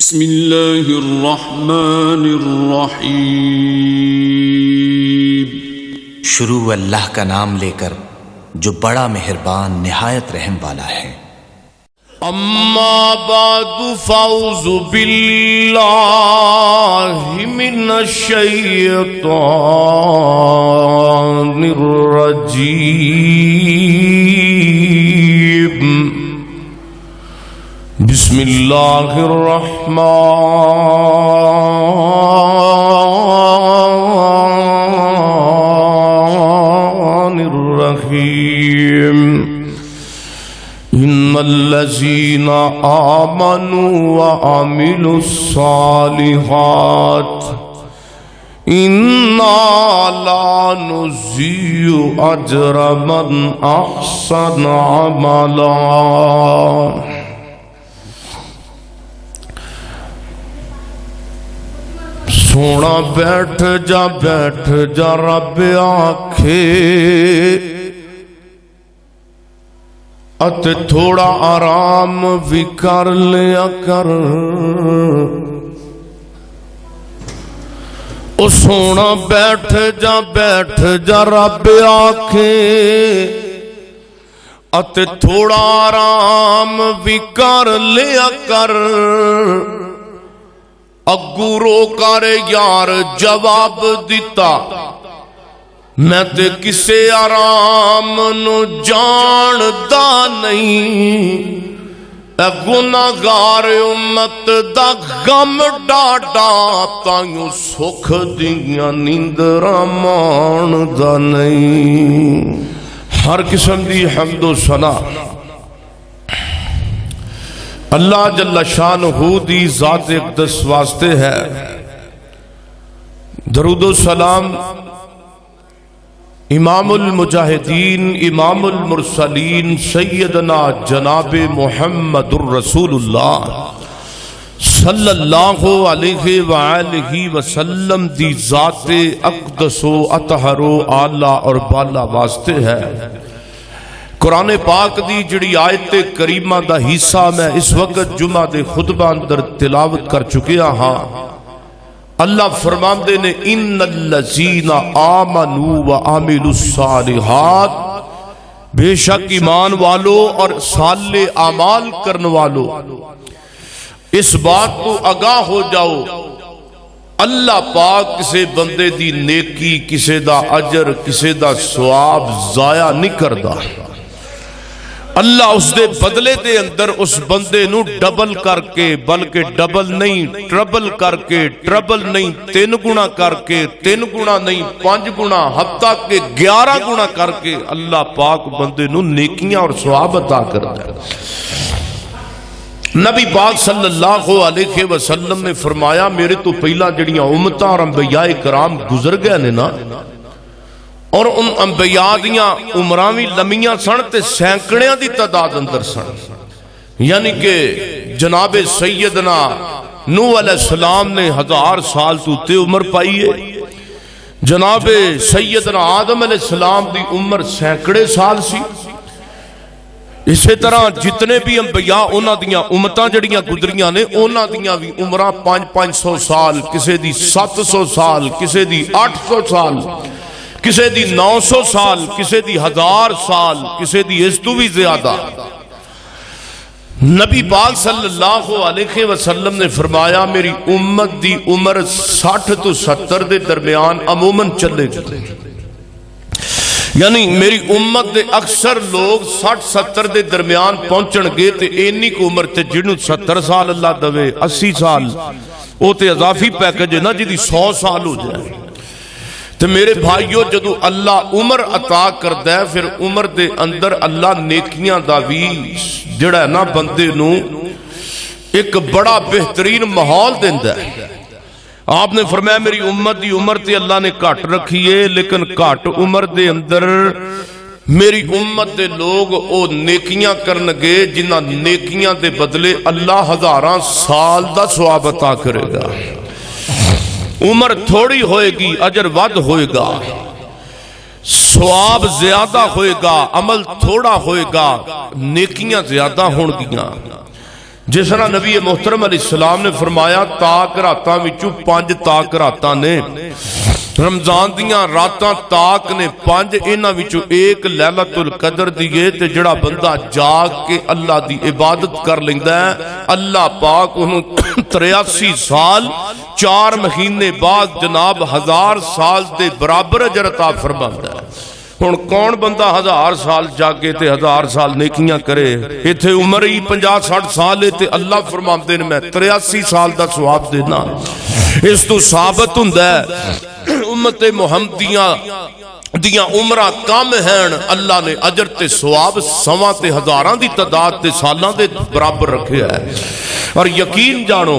بسم اللہ الرحمن الرحیم۔ شروع اللہ کا نام لے کر جو بڑا مہربان نہایت رحم والا ہے۔ اما بعد فاعوذ باللہ من الشیطان الرجیم۔ بسم اللہ الرحمن الرحیم۔ ان الذین آمنوا وعملوا الصالحات انا لا نضيع اجر من احسن عملا۔ سونا بیٹھ جا رب آکھے اتے تھوڑا آرام بھی کر لیا کر۔ او سونا بیٹھ جا رب آکھے اتے تھوڑا آرام بھی کر لیا کر۔ اگو رو کر یار جواب دیتا میں تے کسے آرام نو جاندا نہیں۔ اے گناہگار امت دا غم ڈاڈا تائیوں سکھ دیاں نیندراں ماندا نہیں۔ ہر قسم دی حمد و ثنا اللہ جل شانہ دی ذات اقدس واسطے ہے۔ درود و سلام امام المجاہدین امام المرسلین سیدنا جناب محمد الرسول اللہ صلی اللہ علیہ وآلہ وسلم دی ذات اقدس و اطہر و اعلیٰ اور بالا واسطے ہے۔ قرآن پاک دی جڑی آیت کریمہ دا حصہ میں اس وقت جمعہ دے خطبہ اندر تلاوت کر چکیا ہاں۔ اللہ فرماندے نے ان الذین آمنوا وعملوا الصالحات، بے شک ایمان والو اور صالح اعمال کرنے والو اس بات کو آگاہ ہو جاؤ، اللہ پاک کسے بندے دی نیکی کسے دا اجر کسے دا ثواب ضائع نہیں کردا۔ اللہ اس دے بدلے دے اندر اس بندے نو ڈبل کر کے، بلکہ ڈبل نہیں ٹربل کر کے، ٹربل نہیں 3 گنا کر کے، 3 گنا نہیں 5 گنا، حتیٰ کہ 11 گنا کر کے اللہ پاک بندے نو نیکیاں اور ثواب عطا کرتا ہے۔ نبی پاک صلی اللہ علیہ وسلم نے فرمایا میرے تو پہلا جڑیاں امتاں اور انبیاء کرام گزر گئے نے نا، اور ان انبیاء دیاں عمراوی لمیاں سن تے سینکڑیاں دی تعداد اندر سن، یعنی کہ جناب سیدنا نوح علیہ السلام نے 1000 سال تو تے عمر پائی ہے، جناب سیدنا آدم علیہ السلام دی عمر سینکڑے سال سی۔ اسی طرح جتنے بھی انبیاء انہاں دیاں امتاں جڑیاں گزریاں نے انہاں دیاں بھی عمراں 500 سال، کسے دی 700 سال، کسے دی 800 سال، کسے دی 900 سال، کسے دی 1000 سال، کسے دی اس تو بھی زیادہ۔ نبی پاک صلی اللہ علیہ وسلم نے فرمایا میری امت دی عمر 60 تو 70 دے درمیان عموماً چلے گی، یعنی میری امت دے اکثر لوگ 60-70 دے درمیان پہنچن گے تے اینی کو عمر تے جنہوں 70 سال اللہ دوے 80 سال او تے اضافی پیکج ہے نا جی 100 سال ہو جائے۔ تو میرے بھائیو جدو اللہ عمر عطا کردہ ہے پھر عمر دے اندر اللہ نیکیاں دا بھی جڑا ہے نا بندے نو ایک بڑا بہترین ماحول دیندہ ہے۔ آپ نے فرمایا میری امت دی عمر تے اللہ نے کٹ رکھی ہے، لیکن کٹ عمر دے اندر میری امت دے لوگ او نیکیاں کرنگے جنہ نیکیاں دے بدلے اللہ 1000 سال دا ثواب عطا کرے گا۔ عمر تھوڑی ہوئے گی اجر ود ہوئے گا، ثواب زیادہ ہوئے گا، عمل تھوڑا ہوئے گا، نیکیاں زیادہ ہون گیاں۔ جس طرح نبی محترم علیہ السلام نے فرمایا تاک راتاں وچوں 5 تاک راتاں نے، رمضان دیاں راتاں تاک نے 5، انہاں وچوں ایک لیلۃ القدر دی ہے تے جڑا بندہ جاگ کے اللہ دی عبادت کر لیندا ہے اللہ پاک انہوں 83 سال 4 مہینے بعد جناب 1000 سال دے برابر اجر عطا فرماندا ہے۔ ہن کون بندہ 1000 سال جاگے تے 1000 سال نیکیاں کرے؟ ایتھے عمر ہی 50-60 سال ہے تے اللہ فرماندے نے میں 83 سال دا ثواب دینا۔ اس تو ثابت ہوندا ہے امت محمدیاں دیاں عمرہ کم ہیں، اللہ نے اجر تے ثواب سواں تے ہزاراں دی تعداد تے سالاں دے برابر رکھے ہے۔ اور یقین جانو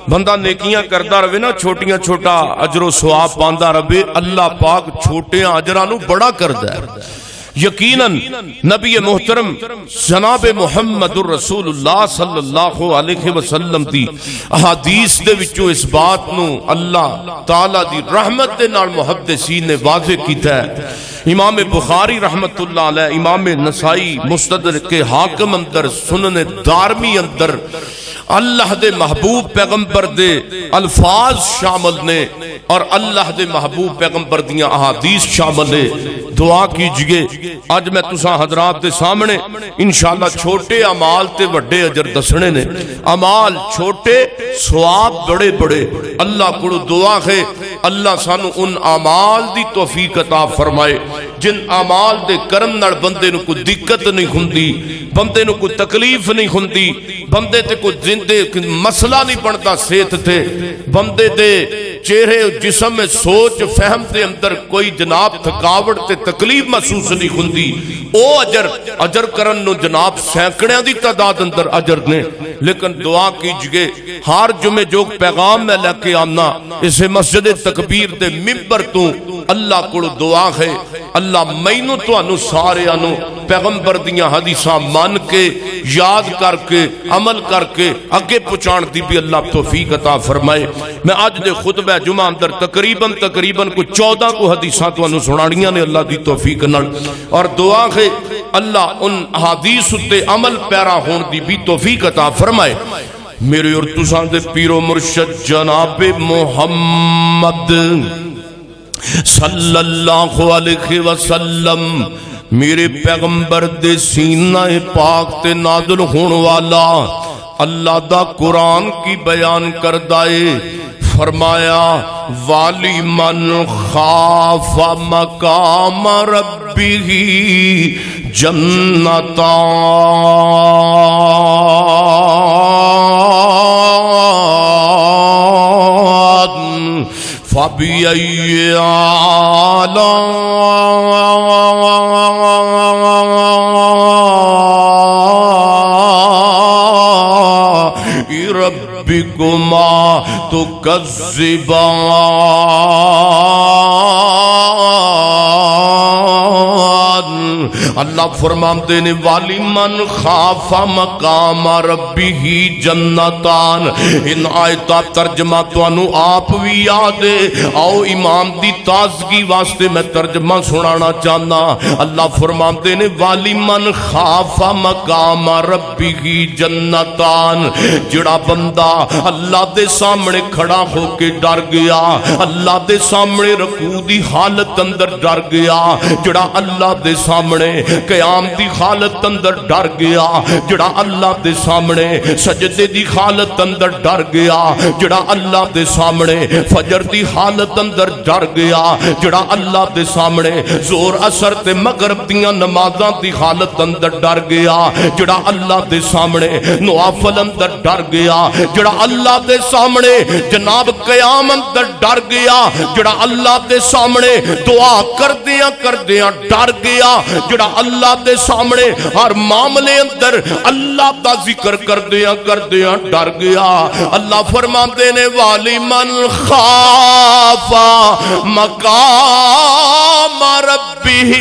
بندہ نیکیاں کردا رہے نا، چھوٹیاں چھوٹا اجر و ثواب پاندا رہے، اللہ پاک چھوٹے اجراں نو بڑا کردا ہے۔ یقیناً نبی محترم جناب محمد الرسول اللہ صلی اللہ علیہ وسلم دی احادیث دے وچوں اس بات نو اللہ تعالی دی رحمت دے نال محدثین نے واضح کیتا ہے۔ امام بخاری رحمت اللہ علیہ، امام نسائی مستدرک حاکم اندر، سنن دارمی اندر اللہ دے محبوب پیغمبر دے الفاظ شامل نے اور اللہ دے محبوب پیغمبر دیاں احادیث شامل ہے۔ دعا کیجئے آج میں تساں حضرات دے سامنے انشاءاللہ چھوٹے اعمال تے وڈے اجر دسنے نے، اعمال چھوٹے ثواب بڑے بڑے۔ اللہ کو دعا ہے اللہ سانو ان اعمال دی توفیق عطا فرمائے جن اعمال دے کرن نال بندے نو کوئی دقت نہیں ہوندی، بندے نو کوئی تکلیف نہیں ہوندی، بندے تے کوئی زندے مسئلہ نہیں بنتا، صحت تے بندے دے چہرے جسم میں سوچ فہم دے اندر کوئی جناب تھکاوٹ تے تکلیف محسوس نہیں ہوندی۔ او اجر کرن نو جناب سینکڑیاں دی تعداد اندر اجر نے۔ لیکن دعا کیجئے ہر جمعے جو پیغام میں لے کے آنا اسے مسجد تکبیر دے ممبر تو اللہ کو دعا ہے اللہ مینوں تانوں سارے انو پیغمبر دیاں حدیثاں مان کے یاد کر کے عمل کر کے اگے پہنچان دی بھی اللہ توفیق عطا فرمائے۔ میں آج دے خطبہ جمعہ اندر تقریباً کو 14 کو حدیثاں تانوں سنانیاں نے اللہ دی توفیق نال، اور دعا ہے اللہ ان حدیث تے عمل پیرا ہون دی بھی توفیق عطا فرمائے۔ میرے اور تساں دے پیر و مرشد جناب محمد صلی اللہ علیہ وسلم میرے پیغمبر دے سینہ پاک تے نازل ہون والا اللہ دا قرآن کی بیان کردائے، فرمایا والی من خاف مقام ربہ جنتان فَبِأَيِّ آلَاءِ رَبِّكُمَا تُكَذِّبَانِ۔ اللہ فرماتے ہیں والی من خاف مقام ربہ جنتان۔ ان آیتات ترجمہ تو انو آپ بھی یاد ہے، آؤ امام دی تازگی واسطے میں ترجمہ سنانا چاہنا۔ اللہ فرماتے ہیں والی من خاف مقام ربہ جنتان، جڑا بندہ اللہ دے سامنے کھڑا ہو کے ڈر گیا، اللہ دے سامنے رکوع دی حالت اندر ڈر گیا، جڑا اللہ دے سامنے قیام دی حالت اندر ڈر گیا، جڑا اللہ دے سامنے سجدے دی حالت اندر ڈر گیا، جڑا اللہ دے سامنے فجر دی حالت اندر ڈر گیا، جڑا اللہ دے سامنے زور اثر تے مغرب دیاں نمازاں دی حالت اندر ڈر گیا، جڑا اللہ دے سامنے نوافل اندر ڈر گیا، جڑا اللہ دے سامنے جناب قیام اندر ڈر گیا، جڑا اللہ دے سامنے دعا کردیاں ڈر گیا، جڑا اللہ دے سامنے ہر معاملے اندر اللہ دا ذکر کردیاں ڈر گیا۔ اللہ فرماتے نے والی من خاف مقام ربه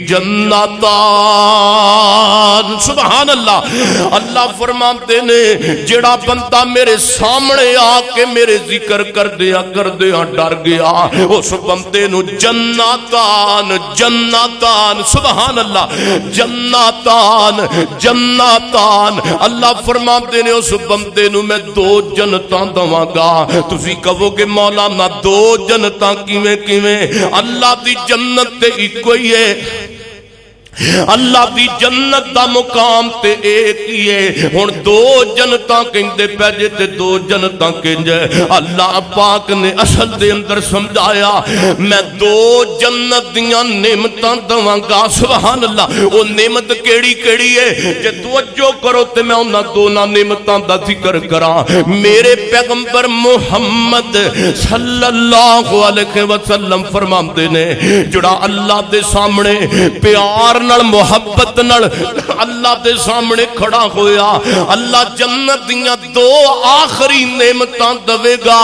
جنتان. سبحان اللہ. اللہ فرماتے نے جڑا بندہ میرے سامنے آ کے میرے ذکر کر دیا ڈر گیا اس بندے نو جنتان جنتان. سبحان اللہ. جنتان جنتان. اللہ فرماتے نے اس بندے نو میں 2 جنتاں دواں گا. تسی کہو کہ مولانا 2 جنتاں کیویں کیویں؟ اللہ دی جنت تے ایک ہی ہے. اللہ دی جنت دا مقام تے ایک ہی ہے. ہن 2 جنتاں کہندے پے جے تے 2 جنتاں کہندے. اللہ پاک نے اصل دے اندر سمجھایا میں 2 جنت دیاں نعمتاں دواں گا. سبحان اللہ. او نعمت کیڑی کیڑی ہے؟ جے توجہ کرو تے میں انہاں 2 نعمتاں دا ذکر کراں. میرے پیغمبر محمد صلی اللہ علیہ وسلم فرماندے نے جڑا اللہ دے سامنے پیار نال محبت نال اللہ دے سامنے کھڑا ہویا اللہ جنت دیاں 2 آخری نعمتاں دے گا.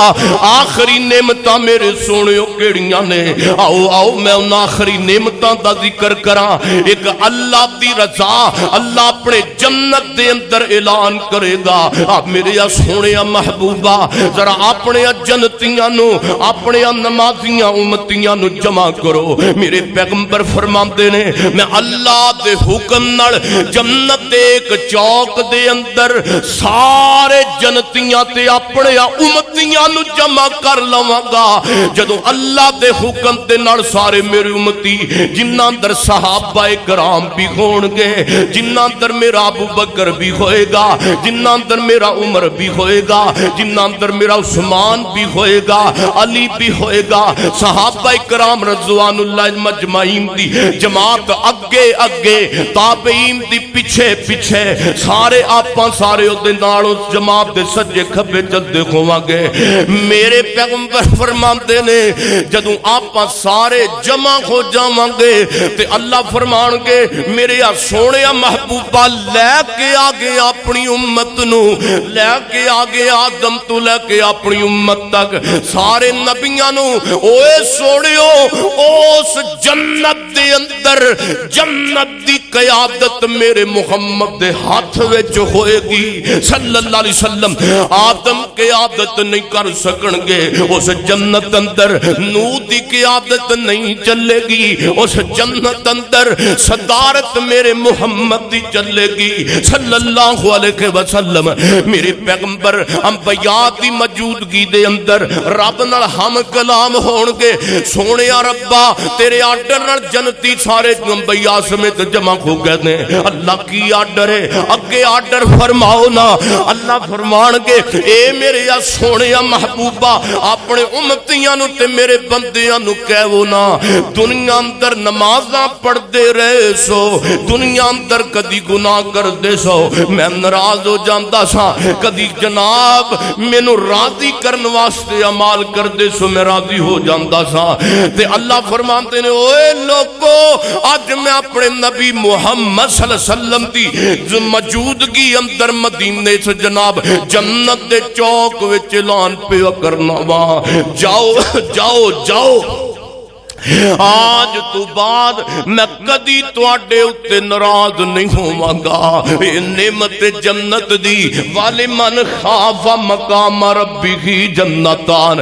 آخری نعمتاں میرے سونیو کیڑیاں نے؟ آؤ آؤ میں ان آخری نعمتاں دا ذکر کراں. ایک اللہ دی رضا اللہ اپنے جنت دے اندر اعلان کرے گا. آپ میرے سونے محبوبہ ذرا اپنے جنتیاں نو اپنے نمازیاں امتیاں نو جمع کرو. میرے پیغمبر فرماندے نے میں اللہ دے حکم نال جنت دے ایک چوک دے اندر سارے جنتیاں تے اپنے امتیاں نو جمع کر لواں گا. جدو اللہ دے حکم دے نال سارے میرے امتی جنہاں اندر صحابہ کرام بھی ہون گے, جنہاں اندر میرا ابو بکر بھی ہوئے گا, جنہاں اندر میرا عمر بھی ہوئے گا, جنہاں اندر میرا عثمان بھی ہوئے گا, علی بھی ہوئے گا, صحابہ کرام رضوان اللہ مجمعین دی جماعت اگے اگے, تابعین دی پیچھے پیچھے, سارے آپاں سارے دے نالوں جماعت دے سجے کھبے چلدے ہوواں گے. میرے پیغمبر فرماندے نے جدوں آپاں سارے جمع ہو جاواں گے تے اللہ فرمان گے میرے سونے محبوبہ لے کے آگے اپنی امت نو, لے کے آگے آدم تو لے کے اپنی امت تک سارے نبیاں نو اوے سوڑیو اس جنت دے اندر جنت دی قیادت میرے محمد دے ہاتھ وچ ہوئے گی صلی اللہ علیہ وسلم. آدم قیادت نہیں کر سکن گے اس جنت اندر, نو دی قیادت نہیں چلے گی اس جنت اندر, صدارت میرے محمد دی چلے گی صلی اللہ علیہ وسلم. میرے پیغمبر انبیاء دی موجودگی دے اندر رب نال ہم کلام ہون گے. سونے ربا تیرے آرڈر نال جنتی سارے انبیاء سمیت جمع ہو گئے نے. اللہ کی آرڈر ہے اگے آرڈر فرماؤ نا. اللہ فرمان گے اے میرے سونے محبوبہ اپنے امتیاں نو تے میرے بندیاں نو کہو نا دنیا اندر نمازاں پڑھ دے رہے سو, دنیا اندر کدی گناہ کر دے سو, میں ناراض ہو جاندا سا, کدی جناب مینوں راضی کرن واسطے عمال کر دے سو میں راضی ہو جاندا سا. تے اللہ فرماندے نے اوے لوگو اج میں اپنے نبی محمد صلی اللہ علیہ وسلم دی موجودگی اندر مدینے سے جناب جنت دے چوک وچ اعلان پہ کرنا وا. جاؤ جاؤ جاؤ آج تو بعد میں کدی تواڈے اُتے ناراض نہیں ہوواں گا. اے نعمت جنت دی وَلِمَنْ خَافَ مَقَامَ رَبِّهِ جنتان.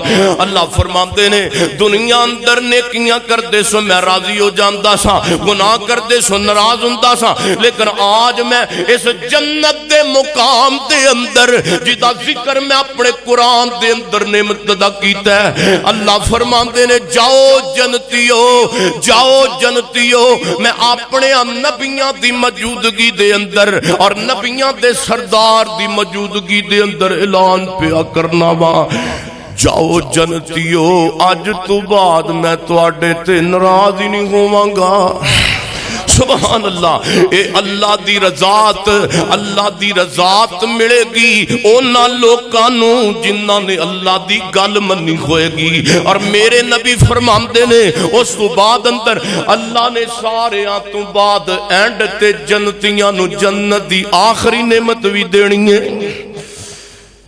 اللہ فرماندے نے دنیا اندر نیکیاں کردے سو میں راضی ہو جاندا سا, گناہ کردے سو ناراض ہوندا سا, لیکن آج میں اس جنت دے مقام دے اندر جدا ذکر میں اپنے قرآن دے اندر نعمت دا کیتا ہے. اللہ فرماندے نے جاؤ جنت جاؤ جنتیو میں اپنے نبیاں دی موجودگی دے اندر اور نبیاں دے سردار دی موجودگی دے اندر اعلان پیا کرنا وا. جاؤ جنتیو اج تو بعد میں تواڈے تے ناراض ہی نہیں ہوواں گا. سبحان اللہ. اے اللہ دی رضات ملے گی اونا لوکاں نو جنہاں نے اللہ دی گل منی ہوئے گی. اور میرے نبی فرماندے نے اس تو بعد اندر اللہ نے سارے تو بعد اینڈ تے جنتیاں نو جنت دی آخری نعمت بھی دینی ہے.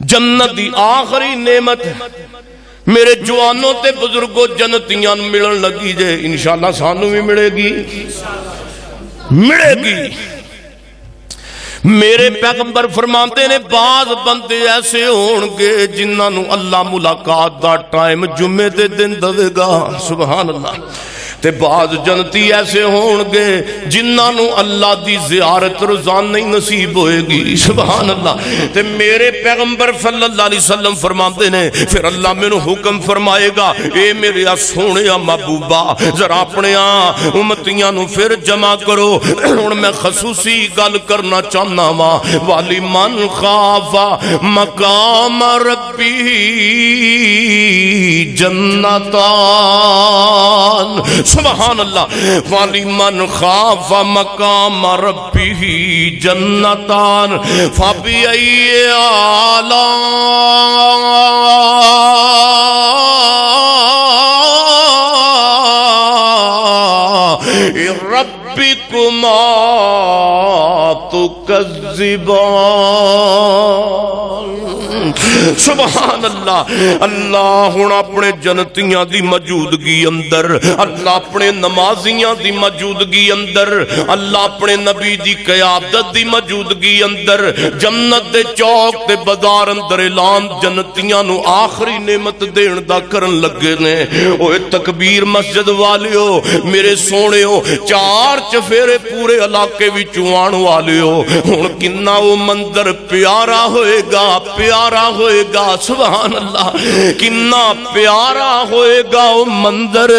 جنت دی آخری نعمت میرے جوانوں تے بزرگوں جنتیاں ملن لگی جے انشاءاللہ سانوں بھی ملے گی میرے پیغمبر فرماتے نے بعض بندے ایسے ہونگے جنہاں نو اللہ ملاقات دا ٹائم جمعے دے دن دے گا سبحان اللہ تے بعض جنتی ایسے ہونگے جنہاں نو اللہ دی زیارت روزان نہیں نصیب ہوئے گی سبحان اللہ تے میرے پیغمبر صلی اللہ علیہ وسلم فرماتے نے پھر اللہ میں نو حکم فرمائے گا اے میرے سونے محبوبہ ذرا اپنے امتیاں نو پھر جمع کرو اور میں خصوصی گل کرنا چاہنا وا والی من خاف مقام ربی جنتان سبحان اللہ والی من خاف مقام ربی جنتان فبأي آلاء ربكما تكذبان سبحان اللہ اللہ ہن اپنے جنتیاں دی موجودگی اندر اللہ اپنے نمازیاں دی موجودگی اندر اللہ اپنے نبی دی قیادت دی موجودگی اندر جنت دے چوک تے بازار اندر اعلان جنتیاں نو آخری نعمت دین دا کرن لگے نے اوے تکبیر مسجد والیو میرے سونےو چار چفیرے پورے علاقے وچوں آن والیو ہن کنا وہ منظر پیارا ہوئے گا سبحان اللہ کنا پیارا ہوئے گا وہ منظر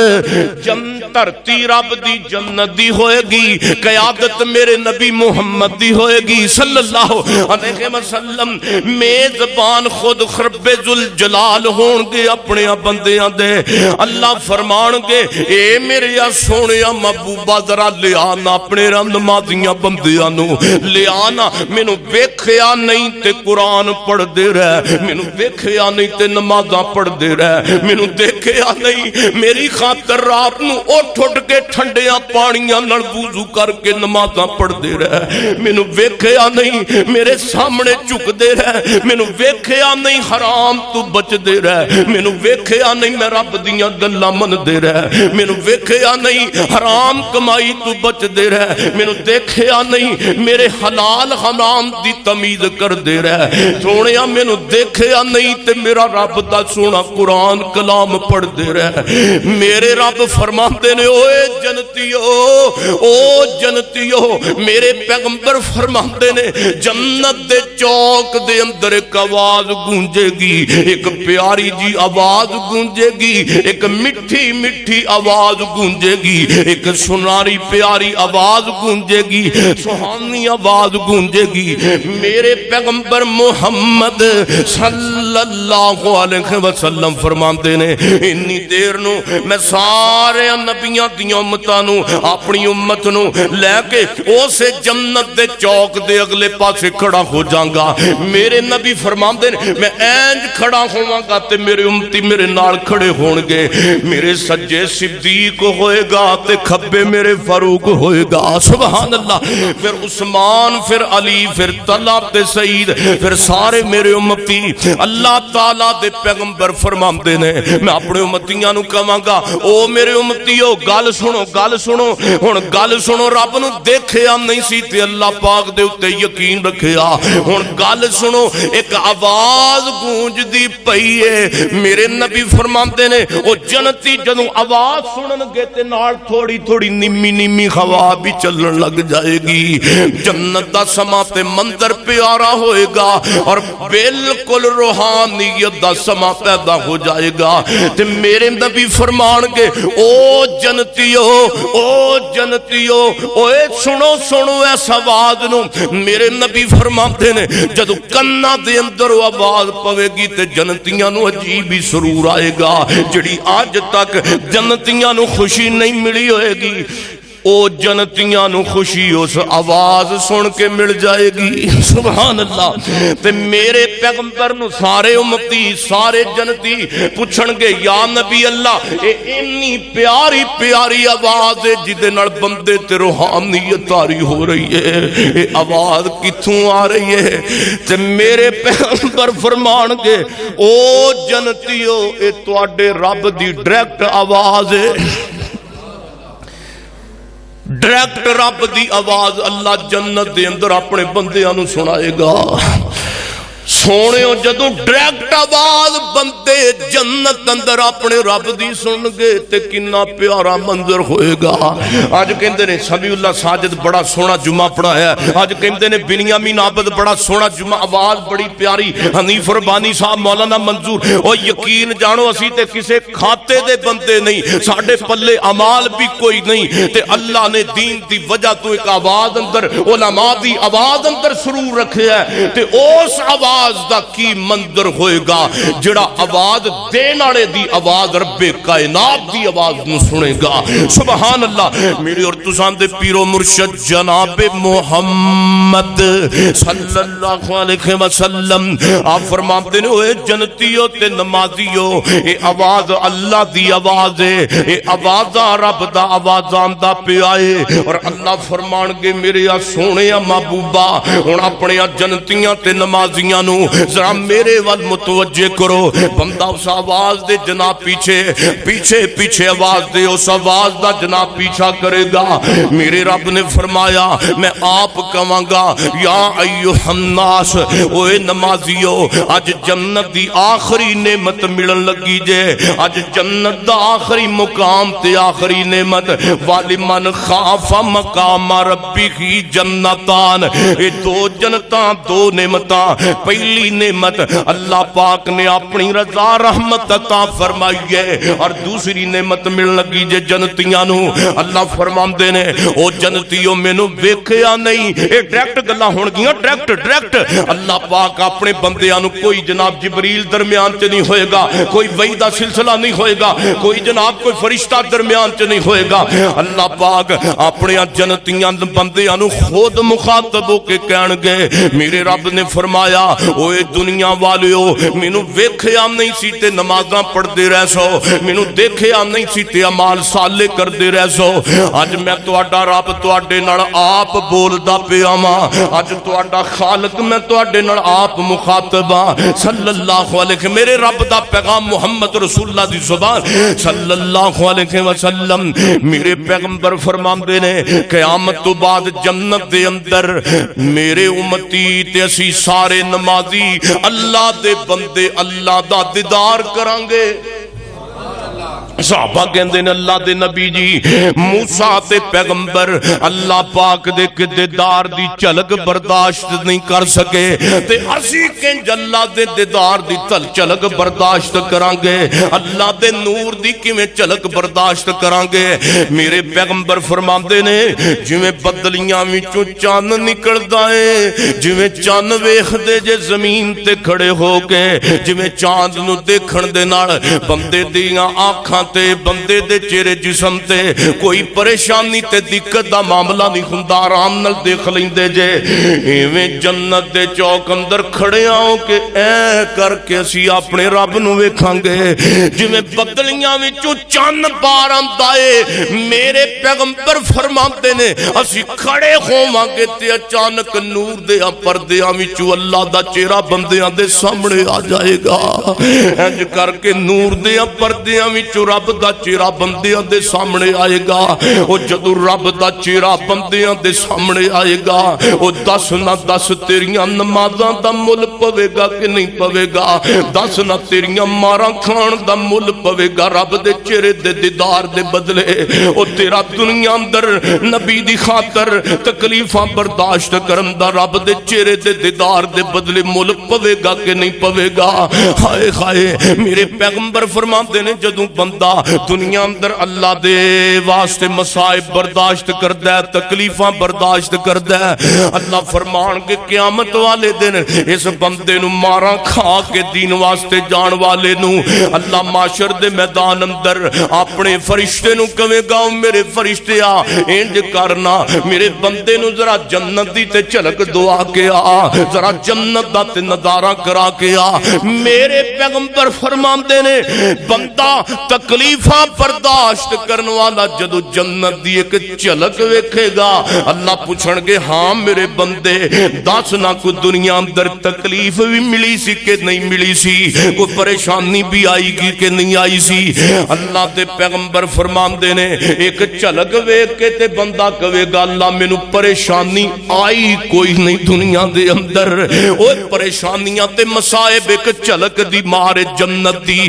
دھرتی رب دی جنت دی ہوئے گی قیادت میرے نبی محمد دی ہوئے گی صلی اللہ علیہ وسلم میزبان خود رب ذوالجلال ہون گے اپنے بندیاں دے اللہ فرمان گے اے میرے سونے محبوبہ ذرا لے آنا اپنے نمازیاں بندیاں نو لے آنا مینوں ویکھیا نہیں تے قرآن پڑھ دے رہے مینوں ویکھیا نہیں تے نمازاں پڑھ دے رہے مینوں دیکھیا نہیں میری خاطر رات نو اٹھ کے ٹھنڈیاں پانیاں نال وضو کر کے نمازاں پڑھ دے رہے مینوں ویکھیا نہیں میرے سامنے جھک دے رہے مینوں ویکھیا نہیں حرام تو بچ دے رہے مینوں ویکھیا نہیں میں رب دیاں گلاں من دے رہے مینوں ویکھیا نہیں حرام کمائی تو بچ دے رہے مینوں دیکھیا نہیں میرے حلال حرام دی تمیز کر دے رہے سونیا مینوں دیکھیا نہیں تے میرا رب دا سونا قرآن کلام پڑھ دے رہے میرے رب فرماتے نے او جنتیو میرے پیغمبر فرماتے نے جنت دے چوک دے اندر ایک آواز گونجے گی ایک پیاری جی آواز گونجے گی ایک مٹھی مٹھی آواز گونجے گی ایک سناری پیاری آواز گونجے گی سہانی آواز گونجے گی میرے پیغمبر محمد صلی اللہ علیہ وسلم فرماتے نے انی دیر نو میں سارے نبیاں دی امتاں نو اپنی امت نو لے کے اسے جنت دے چوک دے اگلے پاسے کھڑا ہو جاؤں گا میرے نبی فرماتے نے میں اینج کھڑا ہوں گا تے میرے امتی میرے نال کھڑے ہون گے میرے سجے صدیق ہوئے گا تے کھبے میرے فاروق ہوئے گا سبحان اللہ پھر عثمان پھر علی پھر طلحہ تے سعید پھر سارے میرے امتی اللہ تعالیٰ دے پیغمبر فرماندے نے میں اپنے امتیاں نو کہاں گا او میرے امتیو گل سنو ہن گل سنو رب نو دیکھیا نہیں سی تے اللہ پاک دے اتے یقین رکھیا ہن گل سنو ایک آواز گونج دی پئی ہے میرے نبی فرماندے نے او جنتی جدوں آواز سنن گے تے نال تھوڑی تھوڑی نیمی نیمی ہوا بھی چلن لگ جائے گی جنت دا سما تے منظر پیارا ہوئے گا اور بالکل روحانیت دا سما پیدا ہو جائے گا تے میرے نبی فرمان گے او جنتیو اوے سنو ایس آواز نو میرے نبی فرماتے نے جدو کنا دے اندر آواز پوے گی تے جنتیاں نو عجیب ہی سرور آئے گا جڑی آج تک جنتیاں نو خوشی نہیں ملی ہوئے گی او جنتیاں نو خوشی اس آواز سن کے مل جائے گی. سبحان اللہ. تے میرے پیغمبر نو سارے امتی سارے جنتی پوچھن گے یا نبی اللہ اے اتنی پیاری پیاری آواز ہے جدے نال بندے تے روحانیت طاری ہو رہی ہے, اے آواز کتھوں آ رہی ہے؟ تے میرے پیغمبر فرمان گے او جنتیو اے تواڈے رب دی ڈائریکٹ آواز ہے. ڈائریکٹ رب دی آواز اللہ جنت دے اندر اپنے بندیاں نو سنائے گا. سونے جدو ڈائریکٹ آواز بندے جنت اندر اپنے رب دی سن گے تے کنا پیارا منظر ہوئے گا. آج کہندے نے سمیع اللہ ساجد بڑا سونا جمعہ پڑھایا ہے. آج کہندے نے بنیامین عابد بڑا سونا جمعہ, آواز بڑی پیاری. حنیف ربانی صاحب مولانا منظور او یقین جانو اسی تے کسے کھاتے دے بندے نہیں, ساڑھے پلے عمال بھی کوئی نہیں, تے اللہ نے دین دی وجہ تو ایک آواز اندر علماء دی آواز اندر سرور رکھے ہے. تے اس آواز دا کی منظر ہوئے گا جڑا آواز دین والے دی آواز رب کائنات دی آواز نو سنے گا. سبحان اللہ. میری اور تساں دے پیرو مرشد جناب محمد صلی اللہ علیہ وسلم آپ فرماتے نے اوے جنتیو تے نمازیو اے آواز اللہ دی آواز ہے, اے آواز رب دا آوازاں دا پیائے. اور اللہ فرمان گے میرے سونے محبوبہ ہن اپنے جنتیاں تے نمازیاں نو ذرا میرے وال متوجہ کرو. بندہ اس آواز دے جناب پیچھے پیچھے پیچھے آواز دے اس آواز دا جناب پیچھا کرے گا. میرے رب نے فرمایا میں آپ کہاں گا یا ایوہ الناس اوے نمازیو اج جنت دی آخری نعمت ملن لگی جے. اج جنت دا آخری مقام تے آخری نعمت والمن خاف مقام ربی کی جنتان. اے دو جنتاں دو نعمتاں. پہلی نعمت اللہ پاک نے اپنی رضا رحمت عطا فرمائی ہے اور دوسری نعمت ملن لگی جے جنتیاں نو. اللہ فرماندے نے او جنتیوں مینوں ویکھیا نہیں. اے ڈائریکٹ گلاں ہون گیاں ڈائریکٹ. اللہ پاک اپنے بندیاں نو کوئی جناب جبریل درمیان تے نہیں ہوئے گا, کوئی وحی دا سلسلہ نہیں ہوئے گا, کوئی جناب کوئی فرشتہ درمیان تے نہیں ہوئے گا. اللہ پاک اپنے جنتیاں بندیاں نو خود مخاطب ہو کے کہن گے میرے رب نے فرمایا اوے دنیا والیو مینوں ویکھیا نہیں سی تے نمازاں پڑھدے رہ سو, مینوں دیکھیا نہیں سی تے اعمال صالح کردے رہ سو. اج میں تہاڈا رب تہاڈے نال آپ بولدا پیا واں. اج تہاڈا خالق میں تہاڈے نال آپ مخاطب ہاں صلی اللہ علیہ. میرے رب دا پیغام محمد رسول اللہ دی زبان صلی اللہ علیہ وسلم. میرے پیغمبر فرماندے نے قیامت تو بعد جنت دے اندر میرے امتی تے اسی سارے نمازی اللہ دے بندے اللہ دا دیدار کرانگے. صحابہ کہندے نے اللہ دے نبی جی موسیٰ تے پیغمبر اللہ پاک دے دیدار دی چلک برداشت نہیں کر سکے تے اسی کنج اللہ دے دیدار دی چلک برداشت کرانگے. اللہ دے نور دی کیویں چلک برداشت کرانگے. میرے پیغمبر فرماندے نے جویں بدلیاں وچوں چاند نکلدا ہے, جویں چاند ویکھدے جے زمین تے کھڑے ہو کے, جویں چاند نو دیکھن دے نال بندے دیاں آنکھاں تے بندے دے چہرے جسم تے کوئی پریشانی تے دقت دا معاملہ نہیں ہوندا, آرام نال دیکھ لیندے جے. ایویں جنت دے چوک اندر کھڑے آؤ کہ اے کر کے اسی اپنے رب نو ویکھاں گے جویں بدلیاں وچوں چن پار آندا اے. میرے پیغمبر فرماندے نے اسی کھڑے ہوواں گے تے اچانک نور دے پردیاں وچوں اللہ دا چہرہ بندیاں دے سامنے آ جائے گا. انج کر کے نور دے پردیاں وچوں رب دا چہرہ بندیاں دے سامنے آئے گا. او جدو رب دا چہرہ بندیاں دے سامنے آئے گا او دس نہ دس تیریاں نمازاں دا مل پوے گا کہ نہیں پوے گا, دس نہ تیریاں ماراں کھان دا مل پوے گا رب دے چہرے دے دیدار دے بدلے. او تیرا دنیا اندر نبی دی خاطر تکلیفاں برداشت کرن دا رب دے چہرے دے دیدار دے بدلے مل پوے گا کہ نہیں پوے گا. ہائے ہائے میرے پیغمبر فرماندے نے جدوں بندہ بندہ دنیا اندر اللہ دے واسطے مصائب برداشت کردا ہے، تکلیفاں برداشت کردا ہے، اللہ فرمان کے قیامت والے دن اس بندے نو ماراں کھا کے دین واسطے جان والے نو اللہ معاشر دے میدان اندر اپنے فرشتے نو کہے گا میرے فرشتے آ انج کرنا میرے بندے نو ذرا جنت دی تے جھلک دعا کے آ، ذرا جنت دا تے نظارہ کرا کے آ۔ میرے پیغمبر فرماندے نے بندہ تکلیفاں برداشت کرن والا جدو جنت دی ایک جھلک ویکھے گا اللہ پوچھن گے ہاں میرے بندے دس نہ کوئی دنیا اندر تکلیف بھی ملی سی کہ نہیں ملی سی، کوئی پریشانی بھی آئی گی کہ نہیں آئی سی؟ اللہ دے پیغمبر فرماندے نے ایک جھلک ویکھ کے تے بندہ کہے گا اللہ مینوں پریشانی آئی کوئی نہیں دنیا دے اندر، اوہ پریشانیاں تے مصائب ایک جھلک دی مار جنت دی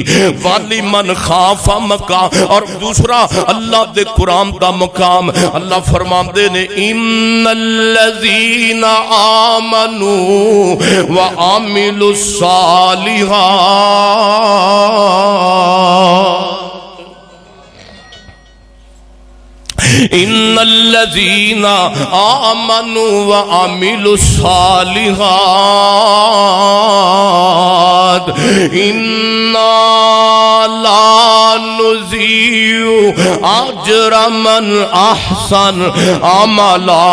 والی من خاف مقام، اور دوسرا اللہ دے قرآن دا مقام اللہ فرماندے نے ان الذین آمنوا وعملوا الصالحات ان الذین آمنوا وعملوا الصالحات انا لا نضيع اجر من احسن عملا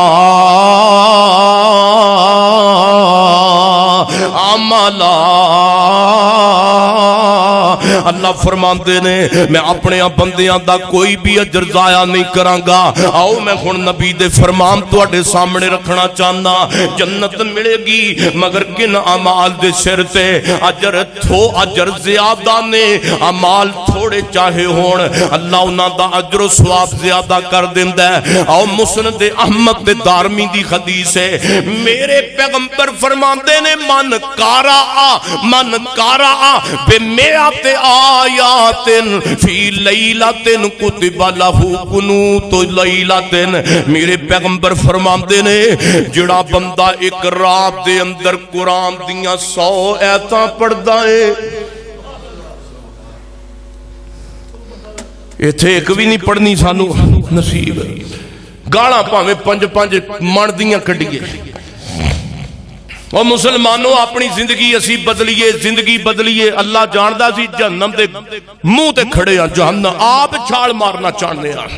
اللہ فرماندے نے میں اپنے بندیاں دا کوئی بھی اجر ضائع نہیں کراں گا۔ آؤ میں ہن نبی دے فرمان تواڈے سامنے رکھنا چاہنا، جنت ملے گی مگر کن اعمال دے سر تے؟ اجر زیادہ نے، اعمال تھوڑے چاہے ہون اللہ انہاں دا اجر و ثواب زیادہ کر دیندا ہے۔ آؤ مسند احمد دے دارمی دی حدیث ہے، میرے پیغمبر فرماندے نے من قرأ بمئات آیات فی لیلۃ کتب لہ قنوت لیلۃ، میرے پیغمبر فرماندے نے جڑا بندہ ایک رات دے اندر قرآن دیاں 100 آیتاں پڑھدا ہے، ایتھے ایک بھی نہیں پڑھنی سانو نصیب ہے، گالاں پاویں 5 من دیاں کڈیے، اور مسلمانوں اپنی زندگی اسی بدلیے، اللہ جاندا سی جہنم دے منہ تے کھڑے ہاں، جہنم آپ چھال مارنا چاہنے ہاں،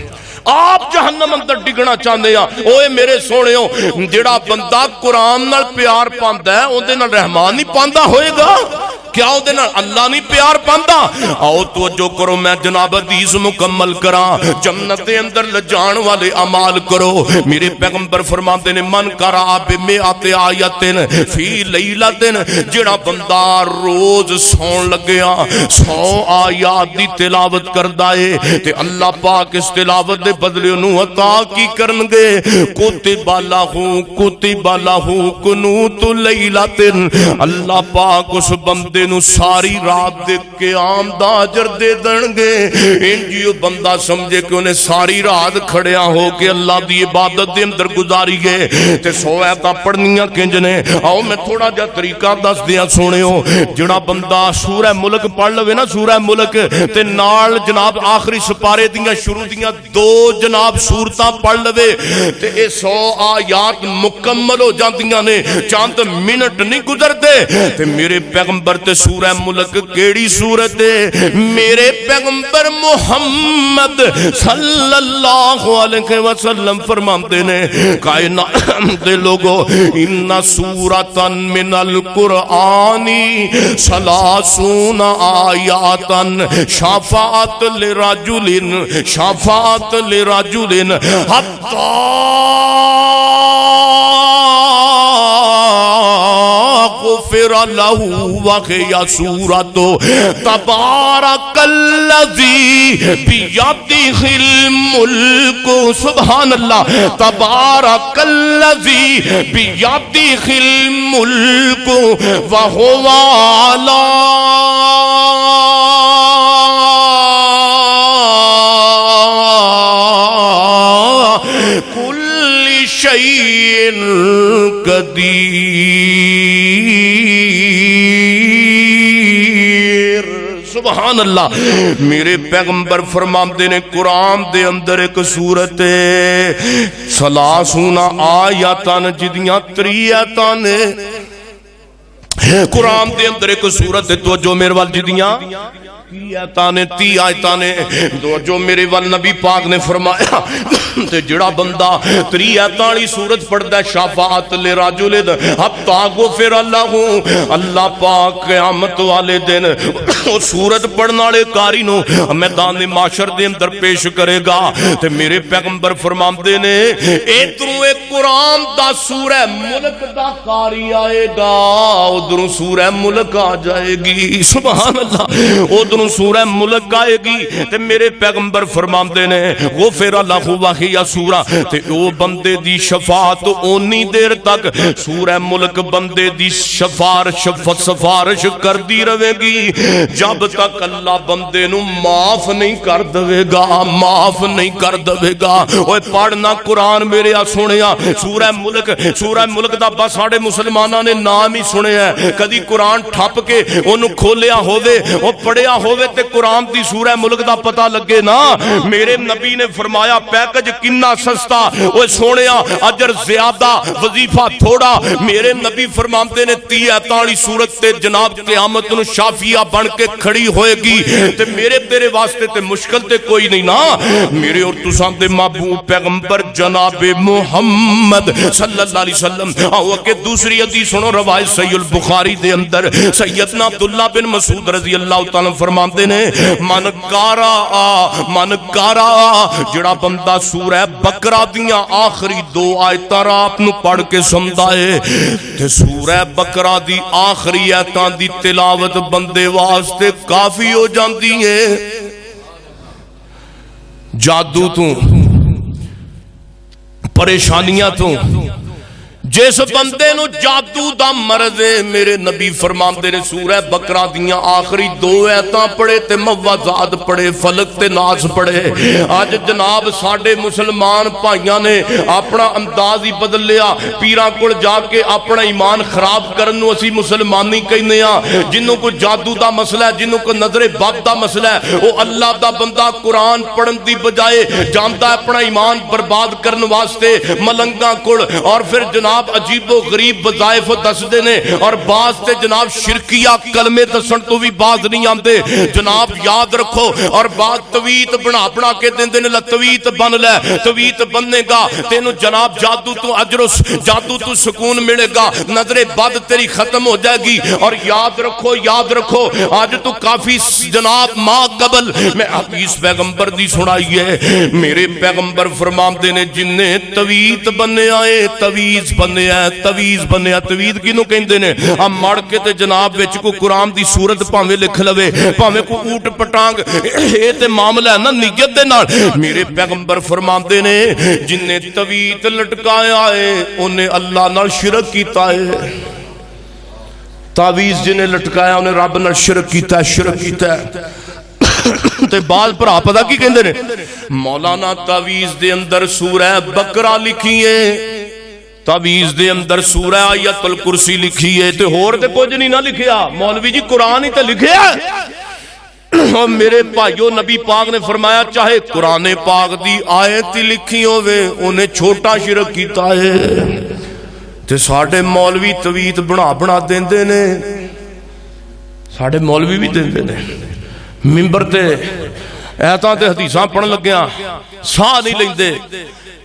آپ جہنم اندر ڈگنا چاہنے ہاں۔ اوے میرے سونےو جڑا بندہ قرآن نال پیار پاندا ہے اون دے نال رحمان نہیں پاندا ہوئے گا؟ کیا او دے نال اللہ نہیں پیار پاندا؟ آؤ توجہ کرو میں جناب حدیث مکمل کراں، جنت دے اندر لجان والے اعمال کرو۔ میرے پیغمبر فرماندے نے من قرأ بمئات آیات فی لیلۃ، جڑا بندہ روز سون لگیا 100 آیات دی تلاوت کردا ہے تے اللہ پاک اس تلاوت دے بدلے انہوں عطا کی کرنگے کتب لہ قنوت لیلۃ، اللہ پاک اس بندے نو ساری رات دے قیام دا اجر دے دنگے۔ انجیو بندہ سمجھے کہ انہیں ساری رات کھڑیا ہو کے اللہ دی عبادت دے اندر گزاری گئے تے 100 آیتاں پڑھنیاں کنج نے۔ آؤ میں تھوڑا جا طریقہ دس دیاں سونے ہو، جڑا بندہ سورہ ملک پڑھ لوے نا، سورہ ملک تے نال جناب آخری سپارے دیاں شروع دیاں 2 جناب سورتاں پڑھ لوے تے 100 آیات مکمل ہو جاندیاں نے، چاند منٹ نہیں گزر دے۔ تے میرے پیغمبر تے سورہ ملک کیڑی سورت ہے؟ میرے پیغمبر محمد صلی اللہ علیہ وسلم فرماندے نے کائنات دے لوگو ان سورۃ من القرآن 30 آیات شفاعت لرجل حتی غفر له وهي سورة تبارك الذي بيده الملك، سبحان اللہ، تبارك الذي بيده الملك وهو على كل شيء قدير۔ سبحان اللہ. میرے پیغمبر فرماندے نے قرآن دے اندر ایک سورت سلاسون آیاتن جدیاں 30 آیاتاں نے. قرآن دے اندر ایک سورت تو جو میرے وال جدیاں 30 آیتاں نے جو میرے وال نبی پاک نے فرمایا تے جڑا بندہ 30 آیتاں والی سورت پڑھدا ہے شفاعت لراجل حتی غفر اللہ اللہ پاک قیامت والے دن او سورت پڑھن والے قاری نو میدان معاشر دے اندر پیش کرے گا. تے میرے پیغمبر فرماندے نے ادھروں ایک قرآن دا سورہ ملک دا قاری آئے گا ادھروں سورہ ملک آ جائے گی. سبحان اللہ. ادھروں سورہ ملک آئے گی تے میرے پیغمبر فرماندے نے غفر اللہ واہیا سورہ تے او بندے دی شفاعت اونی دیر تک سورہ ملک بندے دی سفارش کر دی رہے گی جب تک اللہ بندے نو معاف نہیں کر دے گا. معاف نہیں کر دے گا. اوے پڑھنا قرآن میرے سنیا سورہ ملک دا بس ساڈے مسلماناں نے نام ہی سنیا ہے. کدی قرآن ٹھپ کے اونوں کھولیا ہووے او پڑھیا ہووے تے قرآن دی سورہ ملک دا پتہ لگے نا. میرے نبی نے فرمایا پیکج کنا سستا اوے سونیا اجر زیادہ وظیفہ تھوڑا. میرے نبی فرماندے نے 30 آیتاں والی سورت تے جناب قیامت نو شافیہ بن کے کھڑی ہوئے گی تے میرے تیرے واسطے تے مشکل تے کوئی نہیں نا. میرے اور تساں دے محبوب پیغمبر جناب محمد صلی اللہ علیہ وسلم آؤ کہ دوسری حدیث سنو روایت صحیح البخاری دے اندر سیدنا عبداللہ بن مسعود رضی اللہ تعالی فرماندے نے من کارا جڑا بندہ سورہ بقرہ دیاں آخری 2 آیتاں رات نو پڑھ کے سمجھائے تے سورہ بقرہ دی آخری آیتاں دی تلاوت بندے واسطے کافی ہو جاندی ہے. جادو تو پریشانیاں تو جس بندے نو جادو دا مرض ہے میرے نبی فرماندے نے سورہ بقرہ دیاں آخری 2 آیتاں پڑھے تے موعظات پڑھے فلق تے ناس پڑھے. آج جناب ساڈے مسلمان بھائیاں نے اپنا انداز ہی بدل لیا. پیراں کول جا کے اپنا ایمان خراب کرن نو اسی مسلمانی کہنے ہاں. جنوں کو جادو دا مسئلہ ہے جنوں کو نظر بد دا مسئلہ ہے او اللہ دا بندہ قرآن پڑھن دی بجائے جاندا اپنا ایمان برباد کرن واسطے ملنگاں کول اور پھر جناب عجیب و غریب وظائف دس دینے اور بعض تے جناب شرکیہ کلمے دسن تو بھی بعض نہیں آندے. جناب یاد رکھو اور بعض تویت بنا کے دن دن تویت بن لے تویت بننے گا تینو جناب جادو تو اجر جادو تو سکون ملے گا نظر بد تیری ختم ہو جائے گی. اور یاد رکھو آج تو کافی جناب ماں قبل میں حدیث پیغمبر دی سنائی ہے. میرے پیغمبر فرماندے نے جن نے تویت بننے آئے تویز بنیا توید کینوں کہندے نے ہم مڑ کے تے جناب وچ کو قرآن دی سورت پاویں لکھ لوے پاویں کو اوٹ پٹانگ اے تے معاملہ ہے نا نیت دے نال. میرے پیغمبر فرماندے نے جن نے توید لٹکایا ہے اونے اللہ نال شرک کیتا ہے. تعویذ جن نے لٹکایا اونے رب نال شرک کیتا ہے. تے بعض بھرا پتہ کی کہندے نے مولانا تعویذ دے اندر سورہ بقرہ لکھی ہے تعویذ دے اندر سورہ آیت الکرسی لکھی ہے تے ہور تے کچھ نہیں نہ لکھیا. مولوی جی قرآن ہی تے لکھیا اور میرے بھائیو نبی پاک نے فرمایا چاہے قرآن پاک دی آیت ہی لکھی ہوئے انہیں چھوٹا شرک کیتا ہے. تے ساڑھے مولوی تویت بنا دیندے نے ساڑھے مولوی بھی دیندے نے ممبر تے ایتاں تے حدیثاں پڑھن لگیاں ساہ نہیں لیندے.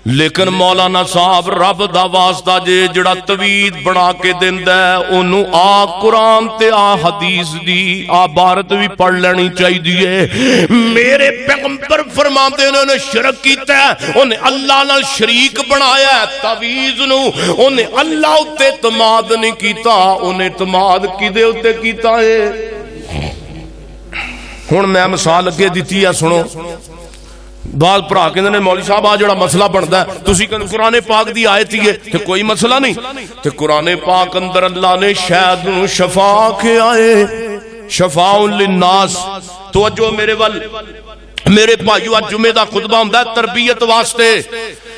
لیکن مولانا صاحب رب دا واسطہ جڑا توید بنا کے دیندا ہے اونوں آ قرآن تے آ حدیث دی عبارت بھی پڑھ لینی چاہیے. میرے پیغمبر فرماندے نے انہیں شرک کیتا ہے انہیں اللہ نال شریک بنایا ہے. تویز نو انہیں اللہ اتے اعتماد نہیں کیتا انہیں اعتماد کدے اتے کیتا ہے. ہن میں مثال اگے دتی ہے سنو. بعض بھرا کہندے نے مولوی صاحب آ جڑا مسئلہ بندا ہے تسی کہندے قرآن پاک دی آیت ہی ہے تے کوئی مسئلہ نہیں. تے قرآن پاک اندر اللہ نے شاید شفا کے آئے شفاء للناس. توجہ میرے بھائیو اج جمعے دا خطبہ ہوندا ہے تربیت واسطے.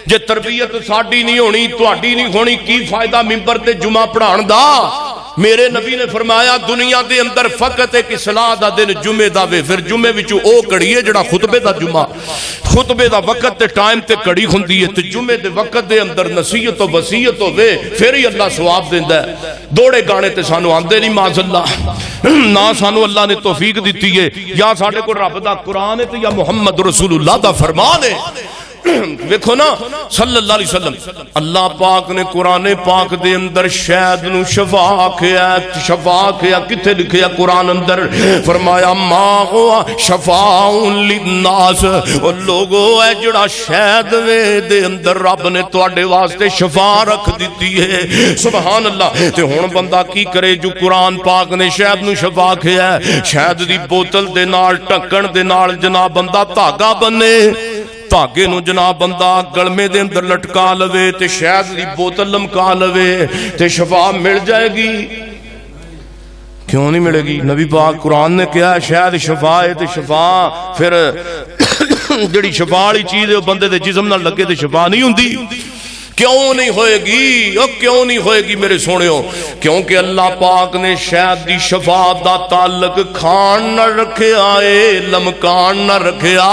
جے تربیت ساڈی نہیں ہونی تہاڈی نہیں ہونی کی فائدہ ممبر تے جمعہ پڑھان دا. میرے نبی نے فرمایا دنیا دے اندر فقط ایک اصلاح دا دن جمعے دا وے، پھر جمعے وچوں او کڑی ہے جڑا خطبے دا جمعہ، خطبے دا وقت تے ٹائم تے کڑی ہوندی ہے، تے جمعے دے وقت دے اندر نصیحت و وصیت ہوے پھر ہی اللہ ثواب دیندا ہے۔ دوڑے گانے تے سانو آندے نہیں معاذ اللہ، نہ سانو اللہ نے توفیق دتی ہے، یا ساڈے کول رب دا قرآن ہے تے یا محمد رسول اللہ دا فرمان ہے۔ دیکھو نا صلی اللہ علیہ وسلم، اللہ پاک نے قرآن پاک دے اندر شہد نو شفا آکھیا، شفا آکھیا کتے لکھیا قرآن اندر، فرمایا ما ہوا شفاء للناس، اور لوگو اے جڑا شہد دے اندر رب نے تواڈے واسطے شفا رکھ دیتی ہے، سبحان اللہ۔ تے ہن بندہ کی کرے جو قرآن پاک نے شہد نو شفا آکھیا، شہد دی بوتل دے نال ٹھکن دے نال جناب بندہ دھاگا بنے، دھاگے نو جناب بندہ گلمے دے اندر لٹکا لوے تے شہد دی بوتل لمکا لوے تے شفا مل جائے گی؟ کیوں نہیں ملے گی؟ نبی پاک قرآن نے کہا شہد شفا ہے تے شفا پھر جڑی شفا والی چیز ہے بندے دے جسم نال لگے تے شفا نہیں ہوندی۔ کیوں نہیں ہوئے گی؟ او کیوں نہیں ہوئے گی میرے سونےو؟ کیونکہ اللہ پاک نے شہد دی شفا دا تعلق کھان نہ رکھیا اے، لمکان نہ رکھیا،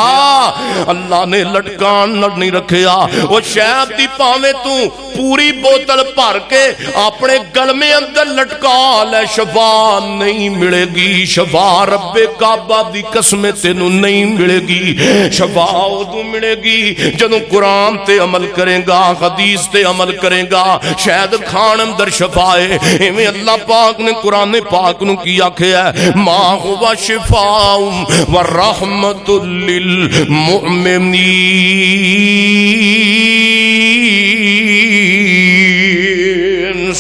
اللہ نے لٹکان نہ نہیں رکھیا۔ وہ شہد دی پاویں تو پوری بوتل بھر کے اپنے گلمے اندر لٹکا لے، شفا نہیں ملے گی۔ شفا رب کعبہ دی قسم تینوں نہیں ملے گی، شفا ادو ملے گی جدوں قرآن تے عمل کرے گا، حدیث تے عمل کرے گا۔ شاید کھان اندر شفا ہے، ایویں اللہ پاک نے قرآن پاک نو کی آکھیا ہے ما ہوا شفاء و رحمت للمؤمنین،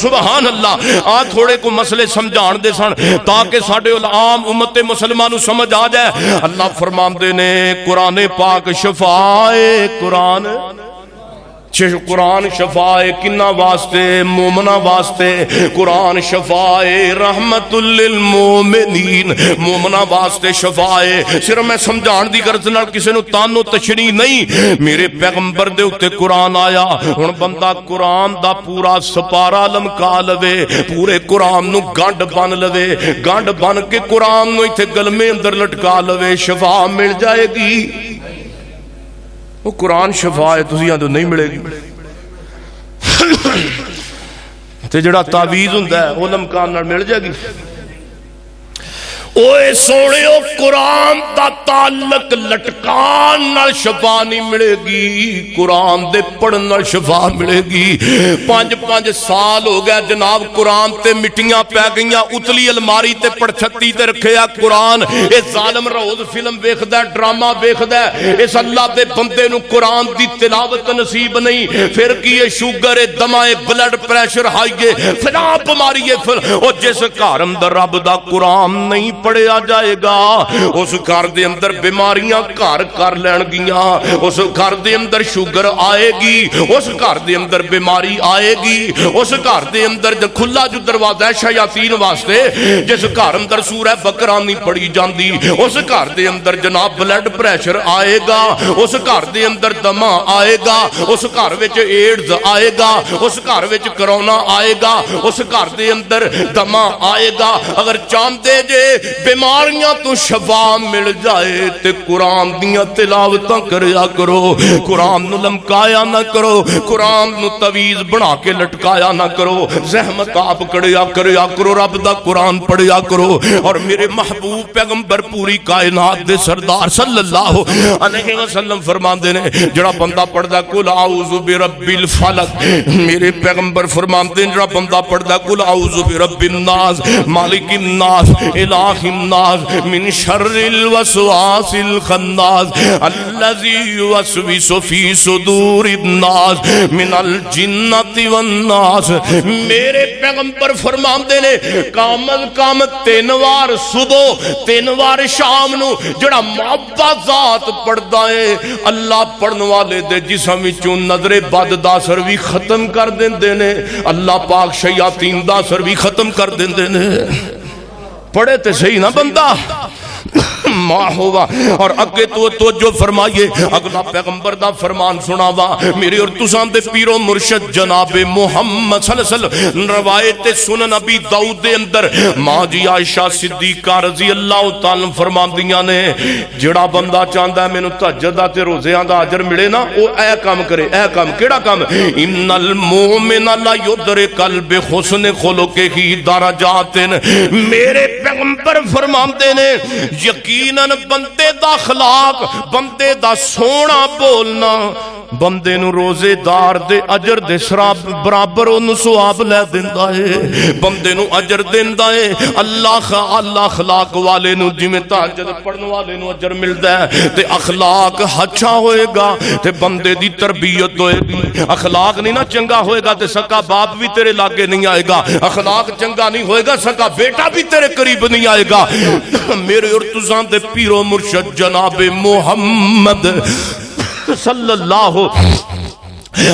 سبحان اللہ۔ آ تھوڑے کو مسئلے سمجھان دے سن تاکہ ساڈے عام امت مسلمانوں سمجھ آ جائے۔ اللہ فرماندے نے قرآن پاک شفائے، قرآن شفائے کنہ واسطے؟ مومنہ واسطے۔ قرآن شفائے رحمت للمومنین، مومنہ واسطے شفائے۔ صرف میں سمجھان دی غرض نال کسے نو تانو تشریح نہیں، میرے پیغمبر دے اتے قرآن آیا، ہن بندہ قرآن دا پورا سپارہ لمکا لوے، پورے قرآن نو گنڈ بن لوے، گنڈ بن کے قرآن نو ایتھے گلمے اندر لٹکا لوے، شفا مل جائے گی؟ وہ قرآن شفا ہے، تسی آندے نہیں ملے گی۔ تے جڑا تعویذ ہوندا ہے وہ لمکان نال مل جائے گی؟ اوے سونےو قرآن دا تعلق لٹکان نال شفا نہیں ملے گی، قرآن دے پڑھن نال شفا ملے گی۔ 5 سال ہو گیا جناب قرآن تے مٹیاں پہ گئیاں، اتلی الماری تے پڑچھتی تے رکھیا قرآن۔ اے ظالم روز فلم ویکھدا ہے، ڈرامہ ویکھدا ہے، اس اللہ دے بندے نو قرآن دی تلاوت نصیب نہیں، پھر کی ہے شوگر ہے، دمہ ہے، بلڈ پریشر ہائی ہے، فلاں بیماری ہے۔ او جس گھر اندر رب دا قرآن نہیں پڑھیا جائے گا اس گھر دے اندر بیماریاں گھر کر لین گیاں، اس گھر دے اندر شوگر آئے گی، اس گھر دے اندر بیماری آئے گی، اس گھر دے اندر کھلا جو دروازہ ہے شیاطین واسطے، جس گھر اندر سورہ بقرہ نہیں پڑھی جاندی، اس گھر دے اندر جناب بلڈ پریشر آئے گا، اس گھر دے اندر دمہ آئے گا، اس گھر وچ ایڈز آئے گا، اس گھر وچ کرونا آئے گا، اس گھر دے اندر دمہ آئے گا۔ اگر چاہندے جے بیماریاں تو شفا مل جائے تے قرآن دیاں تلاوتاں کریا کرو، قرآن نو لمکایا نہ کرو، قرآن نو تویز بنا کے لٹکایا نہ کرو، زحمت آپ کریا کرو، رب دا قرآن پڑھیا کرو۔ اور میرے محبوب پیغمبر پوری کائنات دے سردار صلی اللہ علیہ وسلم فرماندے نے جڑا بندہ پڑھدا قل اعوذ برب الفلق، میرے پیغمبر فرماندے جڑا بندہ پڑھدا قل اعوذ برب الناس مالک الناس الہ الناس من شر الوسواس الخناس الذي يوسوس في صدور الناس من الجنة والناس۔ میرے پیغمبر فرماندے نے کام از کام 3 وار صبح 3 وار شام نو جڑا معبہ ذات پڑھدا ہے اللہ پڑھن والے دے جسم وچوں نظر بد دا اثر بھی ختم کر دیندے نے، اللہ پاک شیاطین دا اثر بھی ختم کر دیندے نے۔ پڑھے تے صحیح نہ بندہ ما ہوا. اور اگے تو جو فرمائیے اگلا پیغمبر دا فرمان سناوا میرے اور تساں دے پیرو مرشد جناب محمد صلی اللہ علیہ وسلم. روایت سنن ابی داؤد دے اندر ماں جی عائشہ صدیقہ رضی اللہ تعالی فرماندیاں نے جڑا بندہ چاہندا ہے مینوں تہجد تے روزیاں دا اجر ملے نا او اے کام کرے. اے کام کیڑا کام؟ ان المؤمن لا یدرک بحسن خلقہ درجات. میرے پیغمبر فرماندے نے یقیناً بندے دا اخلاق بندے دا سونا بولنا بندے نو روزے دار دے اجر دے شراب برابر انو ثواب لے دیندا ہے. بندے نو اجر دیندا ہے. اللہ اخلاق والے نو جویں تہجد پڑھن والے نو اجر ملدا ہے تے اخلاق اچھا ہوئے گا تے بندے دی تربیت ہوئے گی. اخلاق نہیں نا چنگا ہوئے گا تے سکا باپ بھی تیرے لاگے نہیں آئے گا. اخلاق چنگا نہیں ہوئے گا سکا بیٹا بھی تیرے قریب نہیں آئے گا. میرے اور تساں دے پیرو مرشد جناب محمد صلی اللہ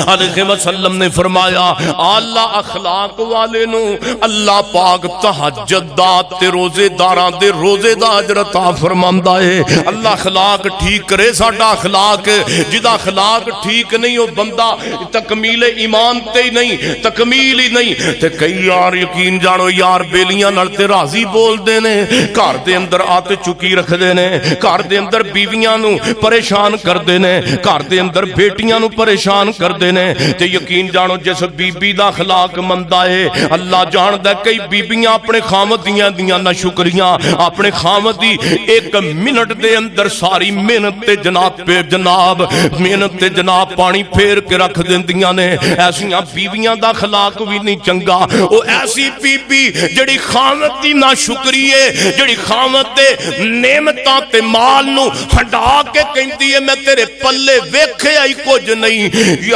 علیہ وسلم نے فرمایا اللہ اخلاق والے نو اللہ پاک تہجد تے روزے داراں دے روزے دا اجر عطا فرماندا ہے. اللہ اخلاق ٹھیک کرے ساڈا اخلاق. جدا اخلاق ٹھیک نہیں او بندہ تکمیل ایمان تے ہی نہیں تکمیل ہی نہیں. تے کئی یار یقین جانو یار بیلیاں نال تے راضی بول دے نے گھر دے اندر آتے چکی رکھ دے نے گھر دے اندر بیویاں نو پریشان کر دے نے گھر دے اندر بیٹیاں نو پریشان کر دینے. تے یقین جانو جس بی بی دا اخلاق مندا ہے اللہ جاندا کئی بیبیاں اپنے خامد دیاں نہ شکریاں اپنے خامد دی ایک منٹ دے اندر ساری محنت تے جناب محنت تے جناب پانی پھیر کے رکھ دیندیاں نے. ایسیاں بیویاں دا اخلاق بھی نہیں چنگا. او ایسی بی بی جڑی خامد دی نہ شکری ہے جڑی خامد دے نعمتاں تے مال نو ہنڈا کے کہندی ہے میں تیرے پلے ویکھیا ہی کچھ نہیں.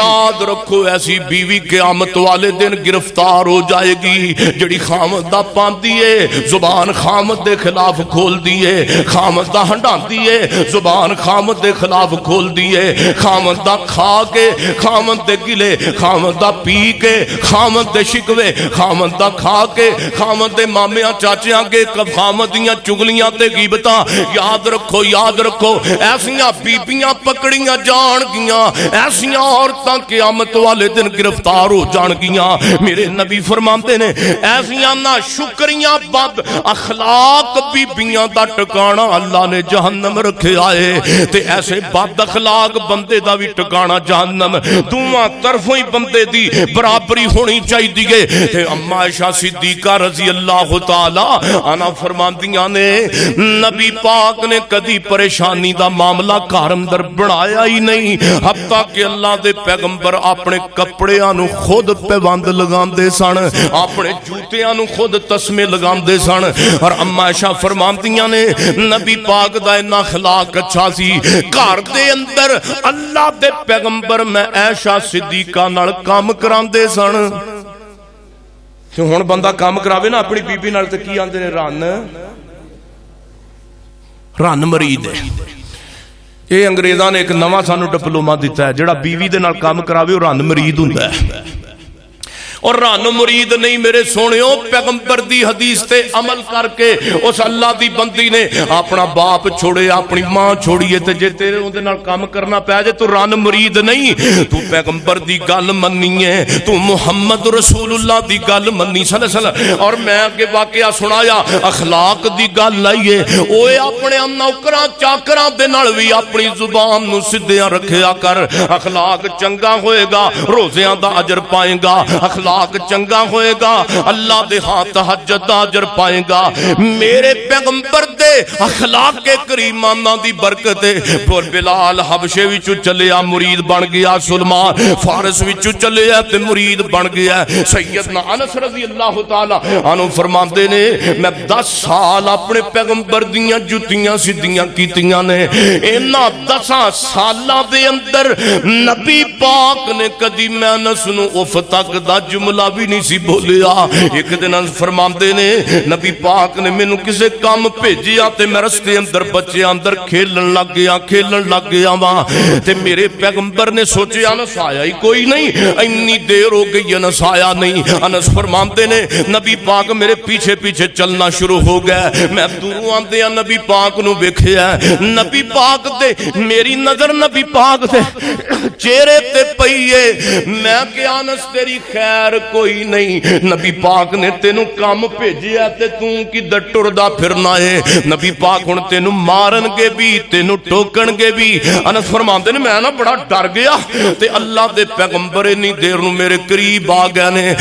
یاد رکھو ایسی بیوی قیامت والے دن گرفتار ہو جائے گی جڑی خامد دا پاندی ہے زبان خامد دے خلاف کھول دیئے خامد دا ہنڈاندی ہے زبان خامد دے خلاف کھول دیئے خامد دا کھا کے خامد دے گلے خامد دا پی کے خامد دے شکوے خامد دا کھا کے خامد دے مامیاں چاچیاں کے خامد دیاں چگلیاں تے غیبتاں. یاد رکھو ایسیاں بیبیاں پکڑیاں جان گیاں ایسیاں عورتاں قیامت والے دن گرفتار ہو جان گیاں. میرے نبی فرماندے نے ایسیاں نہ شکریاں بد اخلاق بیبیاں دا ٹکانا اللہ نے جہنم رکھے آئے. تے ایسے بد اخلاق بندے دا بھی ٹکانا جہنم. دوواں طرفوں ہی بندے دی برابری ہونی چاہیے. تے اما عائشہ صدیقہ رضی اللہ تعالی عنہا فرماندیاں نے نبی پاک نے کدی پریشانی دا معاملہ گھر اندر بنایا ہی نہیں حتیٰ کہ اللہ دے پیغمبر اپنے کپڑیاں نو خود پیوند لگاندے سن اپنے جوتیاں نو خود تسمے لگاندے سن. اور اما عائشہ فرماندیاں نے نبی پاک دا انہا اخلاق اچھا سی گھر دے اندر اللہ دے پیغمبر میں عائشہ صدیقہ نال کام کراندے سن. ہن بندہ کام کراوے نا اپنی بی بی نال تے کی آندے نے رن مرید ہے. یہ انگریزاں نے ایک نواں سانو ڈپلوما دیتا ہے جڑا بیوی دے نال کام کراوے وہ رن مرید ہوندا ہے. اور رن مرید نہیں میرے سونیو پیغمبر دی حدیث تے عمل کر کے اس اللہ دی بندی نے اپنا باپ چھوڑے اپنی ماں چھوڑیے تے جے تیرے اون دے نال کام کرنا پیا جے تو رن مرید نہیں. تو پیغمبر دی گل مننی ہے تو محمد رسول اللہ دی گل مننی صلی اللہ علیہ وسلم. اور میں اگے واقعہ سنایا اخلاق دی گل لائیے اوے اپنے نوکراں چاکراں دے نال وی اپنی زبان نو سدھیاں رکھیا کر. اخلاق چنگا ہوئے گا روزیاں دا اجر پائے گا. اخلاق چنگا ہوئے گا اللہ دے ہاں تہجد دا اجر پائے گا. میرے پیغمبر دے اخلاق کریمانہ دی برکت ہے. پھر بلال حبشے وچوں چلیا مرید بن گیا سلمان فارس وچوں چلیا تے مرید بن گیا. سیدنا انس رضی اللہ تعالی عنہ فرماندے نے میں 10 سال اپنے پیغمبر دیاں جُتیاں سیدھیاں کیتیاں نے. انہاں 10 سالاں دے اندر نبی پاک نے کدی میں انس نو اف تک دا جملہ بھی نہیں سی بولیا. ایک دن فرماندے نے نبی پاک نے مینوں کسے کام بھیجیا تے میں رستے اندر بچے اندر کھیلن لگ گیا وا تے میرے پیغمبر نے سوچیا انس آیا ہی کوئی نہیں, اتنی دیر ہو گئی انس آیا نہیں. انس فرماندے نے نبی پاک میرے پیچھے پیچھے چلنا شروع ہو گیا. میں دوروں آندیا نبی پاک نو ویکھیا, نبی پاک تے میری نظر نبی پاک تے چہرے تے پئی ہے. میں کہ انس تیری خیر کوئی نہیں, نبی پاک نے تینوں کام بھیجیا تے تو کدھر ٹردا پھرنا ہے. نبی پاک ہن تینوں مارن گے بھی تینوں ٹوکن گے بھی. انس فرماندے نے میں نا بڑا ڈر گیا تے اللہ دے پیغمبر اتنی دیر نو میرے قریب آ گئے نے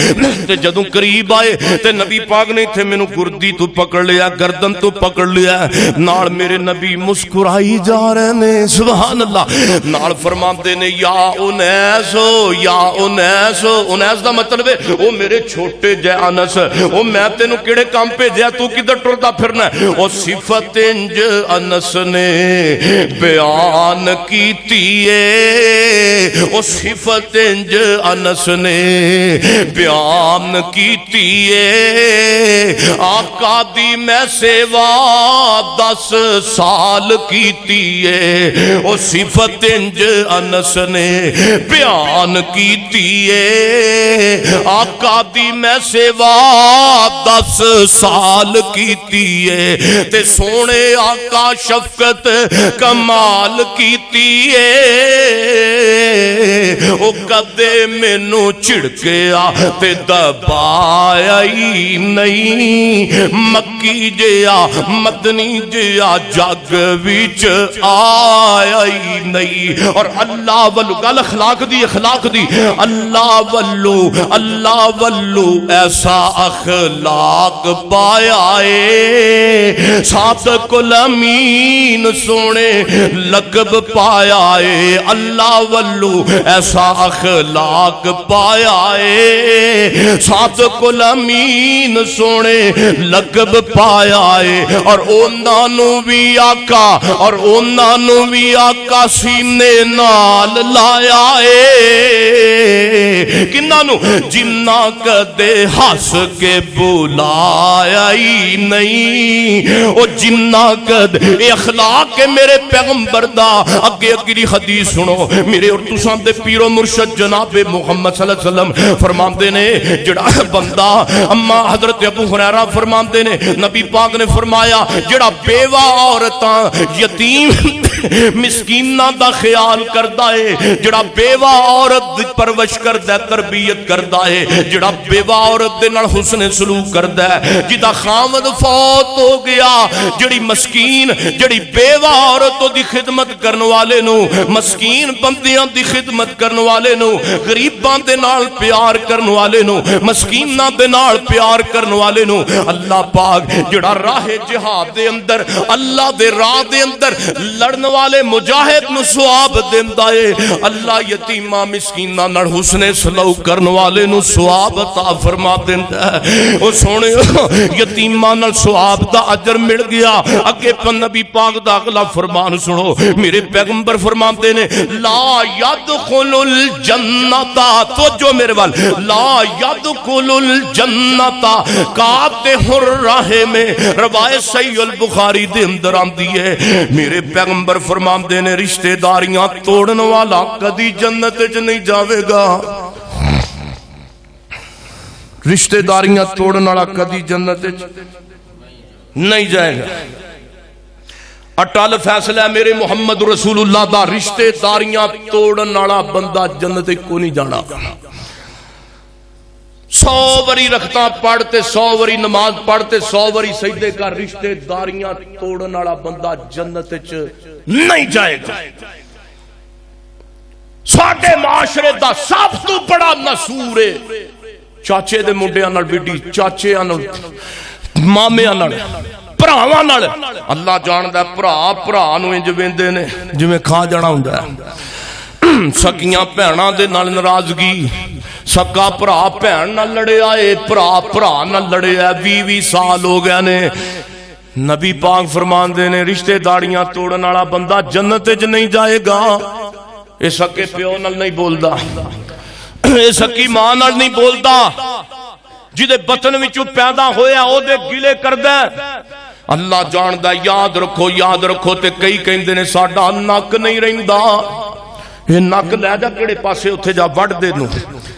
تے جدوں قریب آئے تے نبی پاک نے ایتھے مینوں گردی تو پکڑ لیا, گردن تو پکڑ لیا, نال میرے نبی مسکرائی جا رہے نے. سبحان اللہ. نال فرماندے نے یا انیس یا انیس. انیس دا مطلب ہے او میرے چھوٹے جے انس, او میں تینوں کیڑے کام بھیجیا تو کدھر ٹردا پھرنا ہے. او صفت انج انس نے بیان کیتی ہے, او صفت انج انس نے بیان کیتی ہے. آقا دی میں سیوا 10 سال کیتی ہے, او صفت انج انس نے بیان کیتی ہے. آقا دی میں سیوا 10 سال کیتی ہے تے سونے آقا شفقت کمال کیتی ہے. او کدے مینوں چھڑکیا تے دبایا ہی نہیں, مکی جیا مدنی جیا جگ وچ آیا ہی نہیں. اور اللہ والو گل اخلاق دی اللہ والو ایسا اخلاق پایا ہے. صادق الامین سونے لقب پایا ہے, اللہ والو ایسا اخلاق پایا ہے. صادق الامین سونے لقب پایا ہے. اور اونا نو بھی آقا سینے نال لایا ہے. کنہ نو جنہ کدے ہس کے بلایا ہی نہیں, او جنہ کد اے اخلاق ہے میرے پیغمبر دا. اگے اگلی حدیث سنو میرے اور تساں دے پیر و مرشد جناب محمد صلی اللہ علیہ وسلم فرماندے نے جڑا بندہ اما حضرت ابو ہریرہ فرماندے نے نبی پاک نے فرمایا جڑا بیوہ عورتاں یتیم مسکیناں دا خیال کردا ہے, جڑا بیوہ عورت پرورش کردا ہے تربیت کردا ہے, جڑا بیوہ عورت دے نال حسن سلوک کردا ہے, جدا خاوند فوت ہو گیا جڑی مسکین جڑی بیوہ عورت دی خدمت کرن والے نو, مسکین بندیاں دی خدمت کرن والے نو, غریباں دے نال پیار کرن والے نو, مسکیناں دے نال پیار کرن والے نو, اللہ پاک جڑا راہ جہاد دے اندر اللہ دے راہ دے اندر لڑن والے مجاہد نو ثواب دیندا ہے. اللہ یتیماں مسکیناں نال حسن سلوک کرن والے نو ثواب عطا فرما دیندا ہے. او سونے یتیماں نال ثواب دا اجر مل گیا. اگے نبی پاک دا اگلا فرمان سنو میرے پیغمبر فرماتے نے لا یدخل الجنت, تو جو میرے وال لا یدخل الجنت قاطع الرحم, روایت صحیح البخاری دے اندر آندی ہے. میرے پیغمبر فرماندے نے رشتہ داریاں توڑن والا کدی جنت وچ نہیں جاوے گا. رشتہ داریاں توڑن والا کدی جنت وچ نہیں جائے گا. اٹل فیصلہ ہے میرے محمد رسول اللہ دا, رشتہ داریاں توڑن والا بندہ جنت وچ کو نہیں جانا. 100 وری رکھتا پڑھتے 100 وری نماز پڑھتے 100 وری سجدے کا, رشتہ داریاں توڑن والا بندہ جنت وچ نہیں جائے گا. ساڈے معاشرے دا سب تو بڑا نسور ہے چاچے دے منڈیاں نال بیٹی, چاچیاں نال مامیاں نال بھراواں نال. اللہ جاندا بھرا نو انج ویندے نے جویں کھا جانا ہوندا ہے. سکیاں بھیناں دے نال ناراضگی, سکا بھرا بھین نال لڑیا اے, بھرا نال لڑیا 20 سال ہو گئے نے. نبی پاک فرماندے نے رشتہ داریاں توڑن والا بندہ جنت وچ نہیں جائے گا. اے سکے پیو نال نہیں بولدا, اس حقی ماں نال نہیں بولدا جدے بطن وچوں پیدا ہویا او دے گلے کردا اللہ جاندا یاد رکھو تے کئی کہندے نے ساڈا نک نہیں رہندا یہ نک لے جا کیڑے پاسے اتھے جا وڈ دے نو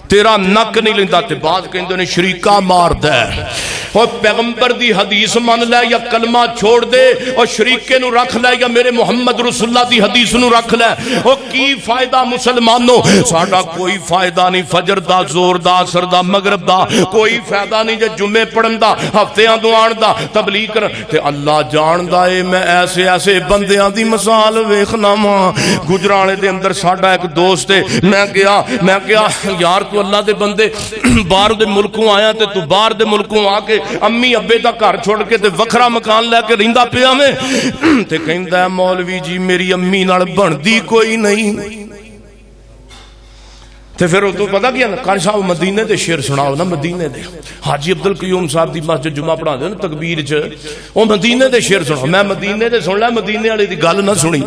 تیرا نک نہیں لیندا تے بعد کہندے نے شریکا مار دے اور پیغمبر دی حدیث من لے یا کلمہ چھوڑ دے اور شریکے نو رکھ لے یا میرے محمد رسول اللہ دی حدیث نو رکھ لے اور کی فائدہ مسلمانوں ساڈا کوئی فائدہ نہیں فجر دا زور دا اثر دا مغرب دا کوئی فائدہ نہیں جے جمعے پڑھن دا ہفتیاں دعان دا تبلیغ کر تے اللہ جاندا اے میں ایسے بندیاں دی مثال ویکھنا وا گجرانے دے اندر ساڈا ایک دوست ہے میں کہیا یار تو اللہ دے بندے باہر دے ملکوں آیا تے تو باہر دے ملکوں آ کے امی ابے دا گھر چھوڑ کے تے وکھرا مکان لے کے رہندا پیا میں تے کہندا ہے مولوی جی میری امی نال بندی کوئی نہیں تے پھر تو پتہ کیا کان صاحب مدینے دے شعر سناؤ نا مدینے دے حاجی عبدالقیوم صاحب دی مسجد جمعہ پڑھا دے نا تکبیر چ او مدینے دے شعر سناؤ میں مدینے دے سن لے مدینے والے دی گل نہ سنی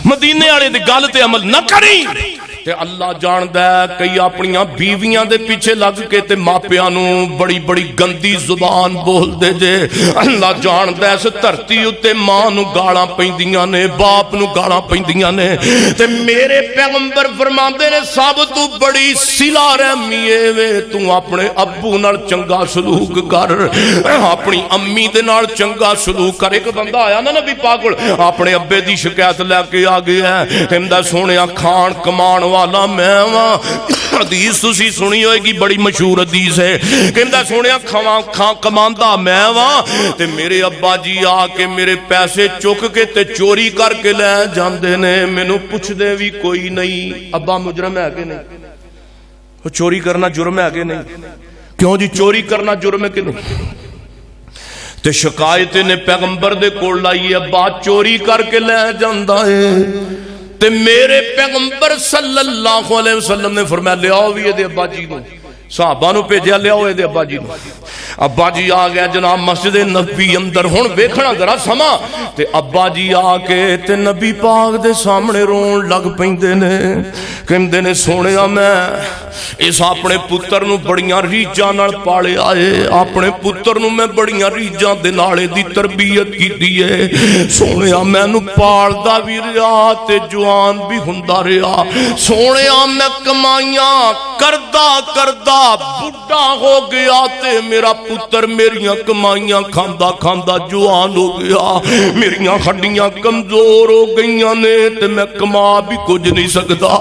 مدینے والے دی گل تے عمل نہ کری تے اللہ جاندا ہے کئی اپنیاں بیویاں دے پیچھے لگ کے تے ماپیاں نو بڑی بڑی گندی زبان بول دے جے اللہ جاندا ہے اس دھرتی اُتے ماں نو گالاں پیندیاں نے باپ نو گالاں پیندیاں نے تے میرے پیغمبر فرماندے نے سب تو بڑی صلہ رحمی اے وے تو اپنے ابو نال چنگا سلوک کر اپنی امی دے نال چنگا سلوک کر ایک بندہ آیا نا نبی پاک کول اپنے ابے دی شکایت لے کے آ گیا ہے کہندا سونیا کھان کمان والا میں وہاں حدیث تسی سنی ہوئے گی بڑی مشہور حدیث ہے کہندا سونیا کھان کماندا میں وہاں تے میرے ابا جی آ کے میرے پیسے چک کے تے چوری کر کے لے جاندے نے مینوں پوچھ دے بھی کوئی نہیں ابا مجرم ہے کہ نہیں وہ چوری کرنا جرم ہے کہ نہیں کیوں جی چوری کرنا جرم ہے کہ نہیں تے شکایت نے پیغمبر دے کول لائی ابا چوری کر کے لے جاندا ہے تے میرے پیغمبر صلی اللہ علیہ وسلم نے فرمایا لے آؤ بھی دے ابا جی نو صحابہ نو بھیجیا لے آؤ دے ابا جی نو ابا جی آ گیا جناب مسجد نبی اندر ہن ویکھنا ذرا سما تے ابا جی آ کے تے نبی پاک دے سامنے رون لگ پیندے نے کہندے نے سونیا میں اس اپنے پتر نو بڑیاں ریجاں نال پالے آئے اپنے پتر نو میں بڑیاں ریجاں دے نالے دی تربیت کیتی ہے سونیا میں نو پالدا وی رہیا تے جوان بھی ہوندا رہیا سونیا میں کمائیاں کردا بڈھا ہو گیا تے میرا پتر میریاں کمائیاں کھاندا کھاندا جوان ہو گیا میریاں ہڈیاں کمزور ہو گئیاں نے تے میں کما بھی کچھ نہیں سکدا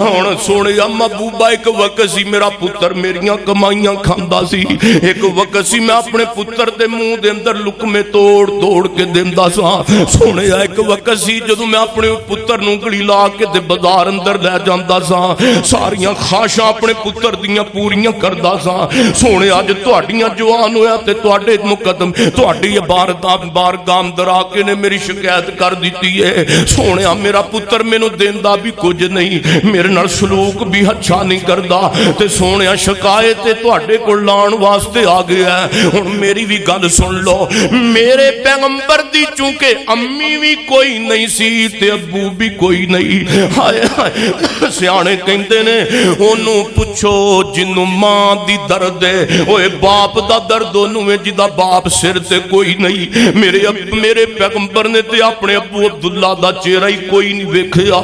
ہن سونیا محبوبہ ایک وقت سی میرا پتر میریاں کمائیاں کھاندا سی ایک وقت سی میں اپنے پتر دے منہ دے اندر لقمے توڑ کے دیندا سا سونیا ایک وقت سی جدوں میں اپنے پتر نوں گلی لا کے تے بازار اندر لے جاندا سا ساریاں خواہشاں اپنے پتر دیاں پوریاں کردا سا سونیا اج تہاڈیاں جوان ہویا تے تہاڈے مقدم تہاڈی بارگاہ اندر آ کے نے میری شکایت کر دتی ہے سونیا میرا پتر مینوں دیندا بھی کچھ نہیں میرے نال سلوک بھی اچھا نہیں کردا تے سونیا شکایت تے تہاڈے کول لان واسطے آ گیا ہے ہن میری بھی گل سن لو میرے پیغمبر دی چونکہ امی بھی کوئی نہیں سی تے ابو بھی کوئی نہیں ہائے ہائے سیانے کہندے نے اونوں پوچھو جنوں ماں دی درد ہے اوے باپ دا درد اونوں ہے جدا باپ سر تے کوئی نہیں میرے پیغمبر نے تے اپنے ابو عبداللہ دا چہرہ ہی کوئی نہیں ویکھیا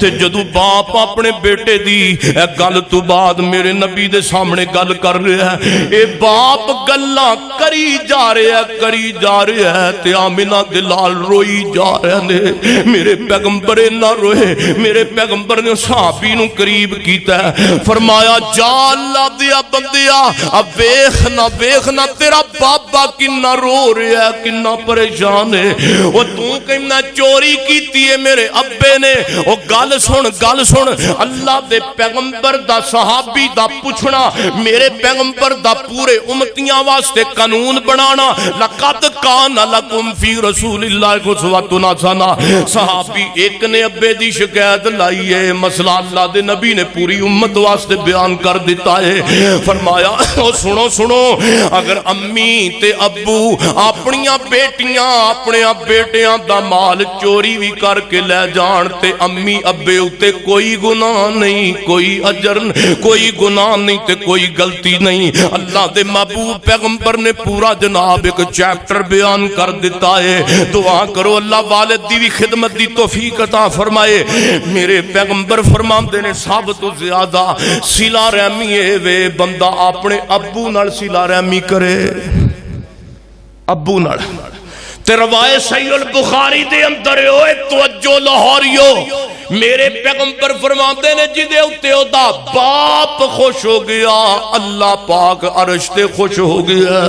تے جدوں باپ اپنے بیٹے دی گل تو بعد میرے نبی دے سامنے گل کر رہا ہے اے باپ گلاں کری جا رہا ہے تے آمنہ دلال روئی جا رہے نے میرے پیغمبر نہ روئے میرے پیغمبر نے صحابی نو قریب کیتا ہے فرمایا جا اللہ دیا بندیا اب ویکھنا تیرا بابا کنا رو رہا ہے کنا پریشان ہے وہ تو کہنا چوری کیتی ہے میرے ابے نے وہ گل سن اللہ دے پیغمبر دا صحابی دا پوچھنا میرے پیغمبر دا پورے امتیاں واسطے قانون بنانا لقد کان لکم فی رسول اللہ اسوۃ حسنہ صحابی ایک نے ابے دی شکایت لائی ہے مسئلہ اللہ دے نبی نے پوری امت واسطے واسطے بیان کر دیتا ہے۔ فرمایا او سنو سنو، اگر امی تے ابو اپنیاں بیٹیاں اپنے بیٹیاں دا مال چوری بھی کر کے لے جان تے امی ابے اتے کوئی گناہ نہیں، کوئی اجر، کوئی گناہ نہیں تے کوئی غلطی نہیں۔ اللہ دے محبوب پیغمبر نے پورا جناب ایک چیپٹر بیان کر دیتا ہے۔ دعا کرو اللہ والد دی بھی خدمت دی توفیق عطا فرمائے۔ میرے پیغمبر فرماندے نے سب تو زیادہ صلہ رحمی ہے وے بندہ اپنے ابو نال صلہ رحمی کرے، ابو نال۔ تے روایت صحیح البخاری دے اندر ہے، اوے توجہ لاہوریو، میرے پیغمبر فرماتے نے جدے اتے او دا باپ خوش ہو گیا اللہ پاک عرش تے خوش ہو گیا۔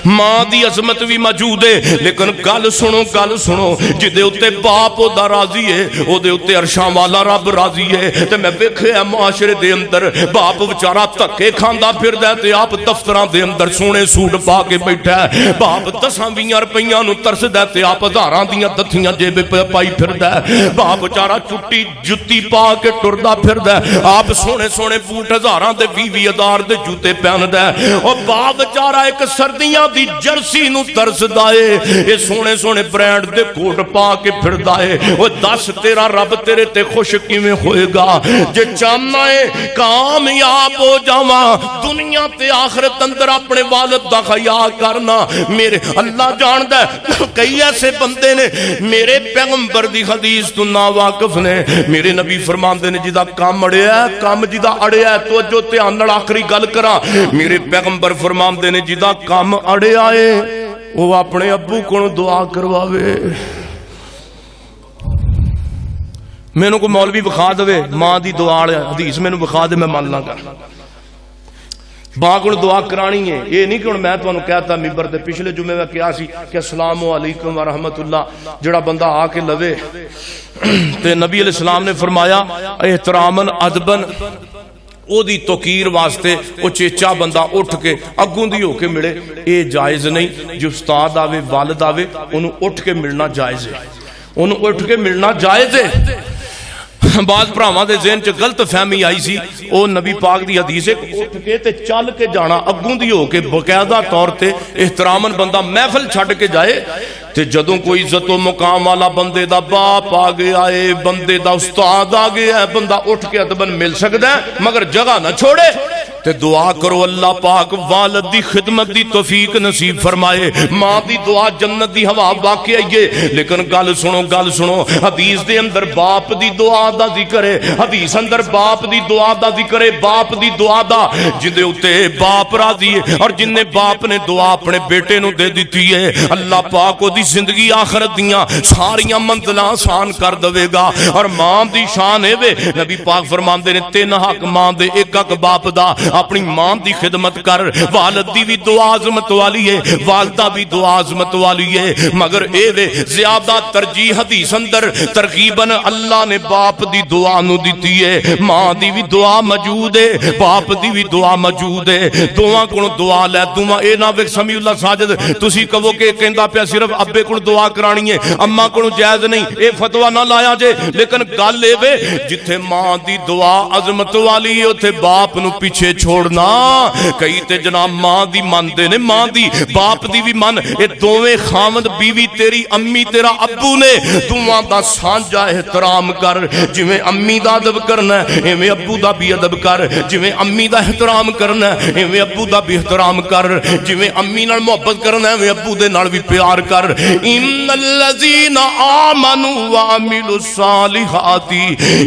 ماں دی عظمت بھی موجود ہے، لیکن گل سنو جدے اتے باپ او دا راضی ہے او دے اتے عرشاں والا رب راضی ہے۔ تے میں ویکھیا معاشرے دے اندر باپ بیچارہ دھکے کھاندا پھردا تے آپ دفتراں دے اندر سونے سوٹ پا کے بیٹھا ہے، باپ 10-20 روپیاں نو ترسدا تے آپ ہزاراں دیاں دتھیاں جیب پائی پھردا ہے، باپ بیچارہ جُتی پا کے ٹردا پھردا ہے، آپ سونے بوٹ ہزاراں دے 20,000 دے جوتے پہندا ہے، اور باپ بیچارہ ایک سردیاں دی جرسی نو ترسدا ہے، اے سونے برانڈ دے کوٹ پا کے پھردا ہے۔ او دس تیرا رب تیرے تے خوش کیویں ہوئے گا؟ جے چاہنا ہے کامیاب ہو جاواں دنیا تے آخرت اندر اپنے والد دا خیال کرنا۔ میرے اللہ جاندا ہے کئی ایسے بندے نے میرے پیغمبر دی حدیث تو نا واقف نے، میرے نبی فرماندے نے جدا کام اڑیا ہے، کام جدا اڑیا ہے، توجہ دھیان نال آخری گل کراں، میرے پیغمبر فرماندے نے جدا کام اڑیا ہے وہ اپنے ابو کو دعا کرواوے۔ مینوں کو مولوی بخا دے ماں دی دعا حدیث مینوں بخا دے میں مان لاں گا، ماں کو دعا کرانی ہے۔ یہ نہیں کہ میں تمہیں کہتا ممبر تے پچھلے جمعے میں کیا سی کہ السلام علیکم ورحمت اللہ، جڑا بندہ آ کے لوے تے نبی علیہ السلام نے فرمایا احترامن ادبن او دی توقیر واسطے او چیچا بندہ اٹھ کے اگوں دی ہو کے ملے، اے جائز نہیں۔ جو استاد آوے والد آوے انہوں اٹھ کے ملنا جائز ہے، انہوں اٹھ کے ملنا جائز ہے۔ بعض بھراواں دے ذہن چ غلط فہمی آئی سی، او نبی پاک دی حدیث ہے اٹھ کے تے چل کے جانا اگوں دی ہو کے باقاعدہ طور تے احترامن بندہ محفل چھڈ کے جائے تے جدوں کوئی عزت و مقام والا بندے دا باپ آ گیا ہے، بندے دا استاد آ گیا ہے، بندہ اٹھ کے ادبن مل سکدا ہے مگر جگہ نہ چھوڑے۔ تے دعا کرو اللہ پاک والد دی خدمت دی توفیق نصیب فرمائے۔ ماں دی دعا جنت دی ہوا واقع ہے، لیکن گل سنو حدیث دے اندر باپ دی دعا دا ذکر ہے، حدیث اندر باپ دی دعا دا ذکر ہے، باپ دی دعا دا جدے اتے باپ راضی ہے اور جن نے باپ نے دعا اپنے بیٹے نو دے دیتی ہے اللہ پاک دی زندگی آخرت دیاں ساریاں منزلاں آسان کر دے گا۔ اور ماں دی شان ہے وے نبی پاک فرماندے نے 3 حق ماں دے 1 حق باپ دا، اپنی ماں دی خدمت کر، والد دی بھی دعا عظمت والی ہے، والدہ بھی دعا عظمت والی ہے، مگر اے وے زیادہ ترجیح حدیث اندر ترغیباً اللہ نے باپ دی دعا نو دیتی ہے۔ ماں دی بھی دعا موجود ہے، باپ دی بھی دعا موجود ہے، دعا کو دعا لے دعا اے نہ ویکھ سمیع اللہ ساجد تسی کہو کہ کہندا پیا صرف ابے کو دعا کرانی ہے اماں کو جائز نہیں، اے فتوی نہ لایا جے، لیکن گل اے وے جتھے ماں دی دعا عظمت والی ہے اوتھے باپ نو پیچھے چھوڑنا۔ کئی تے جناب ماں دی من دے نے، ماں دی باپ دی بھی من، اے دوویں خاوند بیوی تیری امی تیرا ابو نے دوواں دا سانجا احترام کر، جویں امی دا ادب کرنا ہے ایویں ابو دا بھی ادب کر، جویں امی دا احترام کرنا ہے ایویں ابو دا بھی احترام کر، جویں امی نال محبت کرنا ہے ایویں ابو دے نال بھی پیار کر۔ ان الذین آمنوا وعملوا الصالحات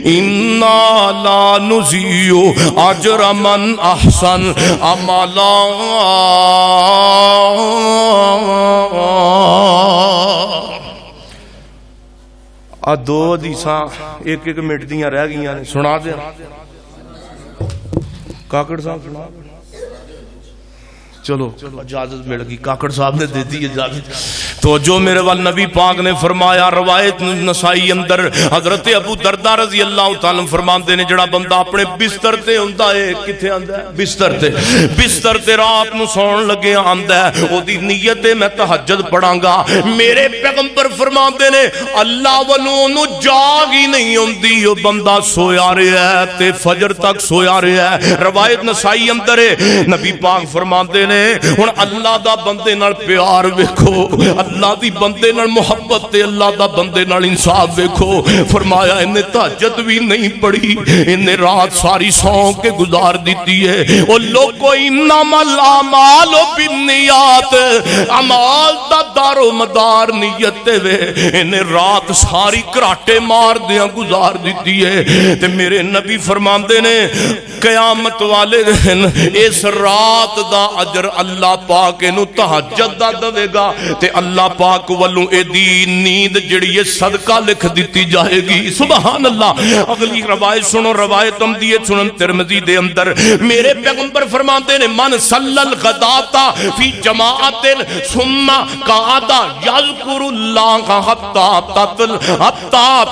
انا لا نضيع اجر من احسن عملا۔ دو حدیثاں 1 منٹ دیاں رہ گئیاں نے، سنا دیں کاکڑ صاحب سنا۔ چلو اجازت مل گئی، کاکڑ صاحب نے دے دی اجازت۔ تو جو میرے وال نبی پاک نے فرمایا روایت نسائی اندر حضرت ابو دردہ رضی اللہ تعالیٰ فرماندے نے جڑا بندہ اپنے بستر تے ہوندا ہے کتھے آندا ہے بستر تے رات نو سون لگے آندا ہے او دی نیت ہے میں تہجد پڑھاں گا میرے پیغمبر فرماندے نے اللہ والوں اونوں جاگ ہی نہیں ہوندی او بندہ سویا رہیا ہے تے فجر تک سویا رہیا ہے روایت نسائی اندر ہے نبی پاک فرماندے نے ہن اللہ دا بندے نال پیار ویکھو اللہ دی بندے نال محبت تے اللہ دا بندے نال انصاف ویکھو فرمایا انہیں تہجد بھی نہیں پڑھی انہیں رات ساری سو کے گزار دیتی ہے او لوگو انما الاعمال بالنیات اعمال دا دار و مدار نیت وے انہیں رات ساری کراٹے مار دیاں گزار دیتی ہے تے میرے نبی فرماندے نے قیامت والے دن اس رات دا اجر اللہ پاک انہوں تہجد دا دے گا تے اللہ پاک والوں اے دی نیند جڑی ہے صدقہ لکھ دیتی جائے گی سبحان اللہ اگلی روایت سنو روایت امدیت سنن ترمذی دے اندر میرے پیغمبر فرماتے ہیں من صلی الغداتا فی جماعت ثم قعد یذکر اللہ حتی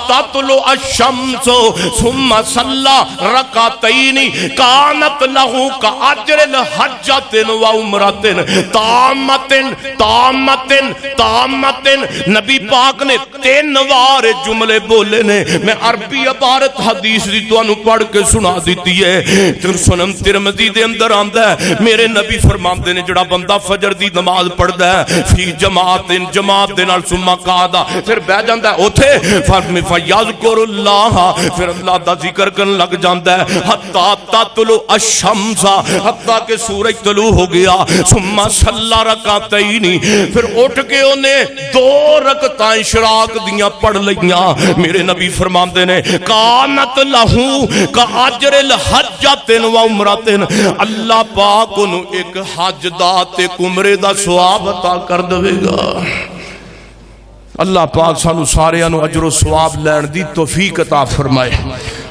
تطلع الشمس ثم صلی رکعتین کانت لہو کاجر الحجۃ و عمرۃ تامۃ نبی پاک نے 3 بار جملے بولے نے میں عربی عبارت حدیث دی تو پڑھ کے سنا دیتی ہے سنن ترمذی دے اندر آندا ہے میرے نبی فرماندے نے جڑا بندہ فجر دی نماز پڑھدا ہے فی جماعت دے نال ثم قعد پھر بیٹھ جاندا ہے اوتھے فیذکر اللہ پھر اللہ دا ذکر کرن لگ جاندا ہے حتی تطلع الشمس حتی کہ سورج طلوع ہو گیا ثم صلی رکعتین پھر اٹھ کے انہیں 2 رکعتاں اشراق دیاں پڑھ لیاں میرے نبی فرماندے نے کانت لہو کا اجر الحجۃ و عمرۃ اللہ پاک انہوں ایک حج دا تے عمرے دا ثواب عطا کر دے گا اللہ پاک سانو سارے انو اجر و ثواب لین دی توفیق عطا فرمائے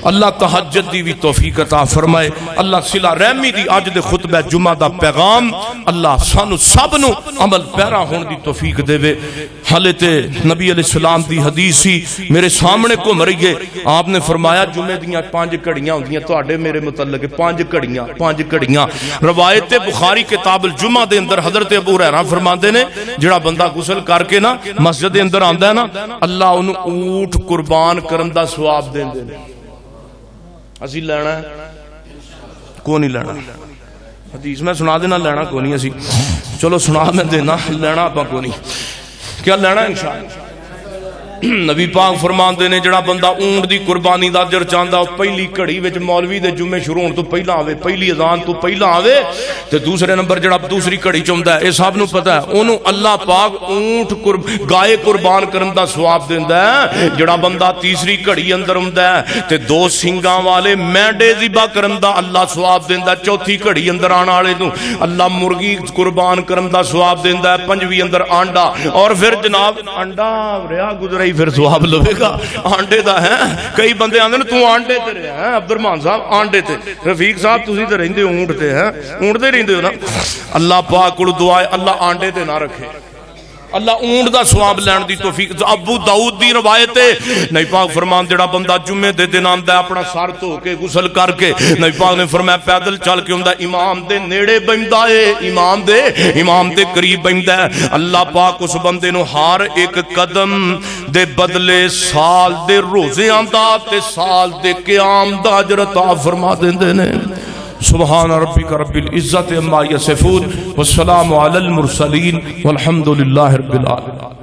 اللہ تہجد دی بھی توفیق عطا فرمائے اللہ صلہ رحمی دی آج دے خطبہ جمعہ دا پیغام اللہ سانو سب نو عمل پیرا ہون دی توفیق دے وے حالت نبی علیہ السلام دی حدیثی میرے سامنے کو مریے آپ نے فرمایا جمعہ دیاں 5 گھڑیاں ہوں دیاں تو آڈے میرے متعلق 5 گھڑیاں روایت بخاری کتاب الجمعہ دے اندر حضرت ابو ہریرہ فرماندے نے جڑا بندہ غسل کر کے نا مسجد دے اندر آندا ہے نا اللہ انہوں اونٹ قربان کرن دا ثواب دین دے اسی لینا ہے کو نہیں لینا حدیث میں سنا دینا لینا کو نہیں اسی چلو سنا میں دینا لینا آپ کو نہیں کیا لینا انشاءاللہ نبی پاک فرماندے نے جڑا بندہ اونٹ دی قربانی دا اجر چاہندا پہلی گھڑی وچ مولوی دے جمعے شروع ہون تو پہلا آوے پہلی اذان تو پہلا آوے تے دوسرے نمبر جڑا دوسری گھڑی چوندا ہے اے سب نو پتہ ہے اونوں اللہ پاک اونٹ گائے قربان کرن دا ثواب دیندا ہے جڑا بندہ تیسری گھڑی اندر ہوندا ہے تے 2 سنگاں والے مینڈے ذبح کرن دا اللہ ثواب دیندا ہے چوتھی گھڑی اندر آن والے نو اللہ مرغی قربان کرن دا ثواب دیندا ہے پنجویں اندر آنڈا اور پھر جناب انڈا رہا گزرے پھر ثواب لوے گا آنڈے دا ہے کئی بندے آندے تو آنڈے تے رہے ہیں عبد الرحمان صاحب آنڈے تے رفیق صاحب تسی تے رہندے اونٹ تے ہیں اونٹ تے رہندے ہو نا اللہ پاک کول دعا ہے اللہ آنڈے تے نہ رکھے اللہ اونٹ دا ثواب لین دی توفیق ابو داؤد دی روایت ہے نبی پاک فرمان جڑا بندہ جمعے دے دن آندا ہے اپنا سر دھو کے غسل کر کے نبی پاک نے فرمایا پیدل چل کے ہوندا امام دے نیڑے بیندا ہے امام دے قریب بیندا ہے اللہ پاک اس بندے نو ہر ایک قدم دے بدلے سال دے روزے آندا تے سال دے قیام دا اجر عطا فرما دیندے نے سبحان ربک رب العزت عما یصفون والسلام علی المرسلین والحمد للہ رب العالمین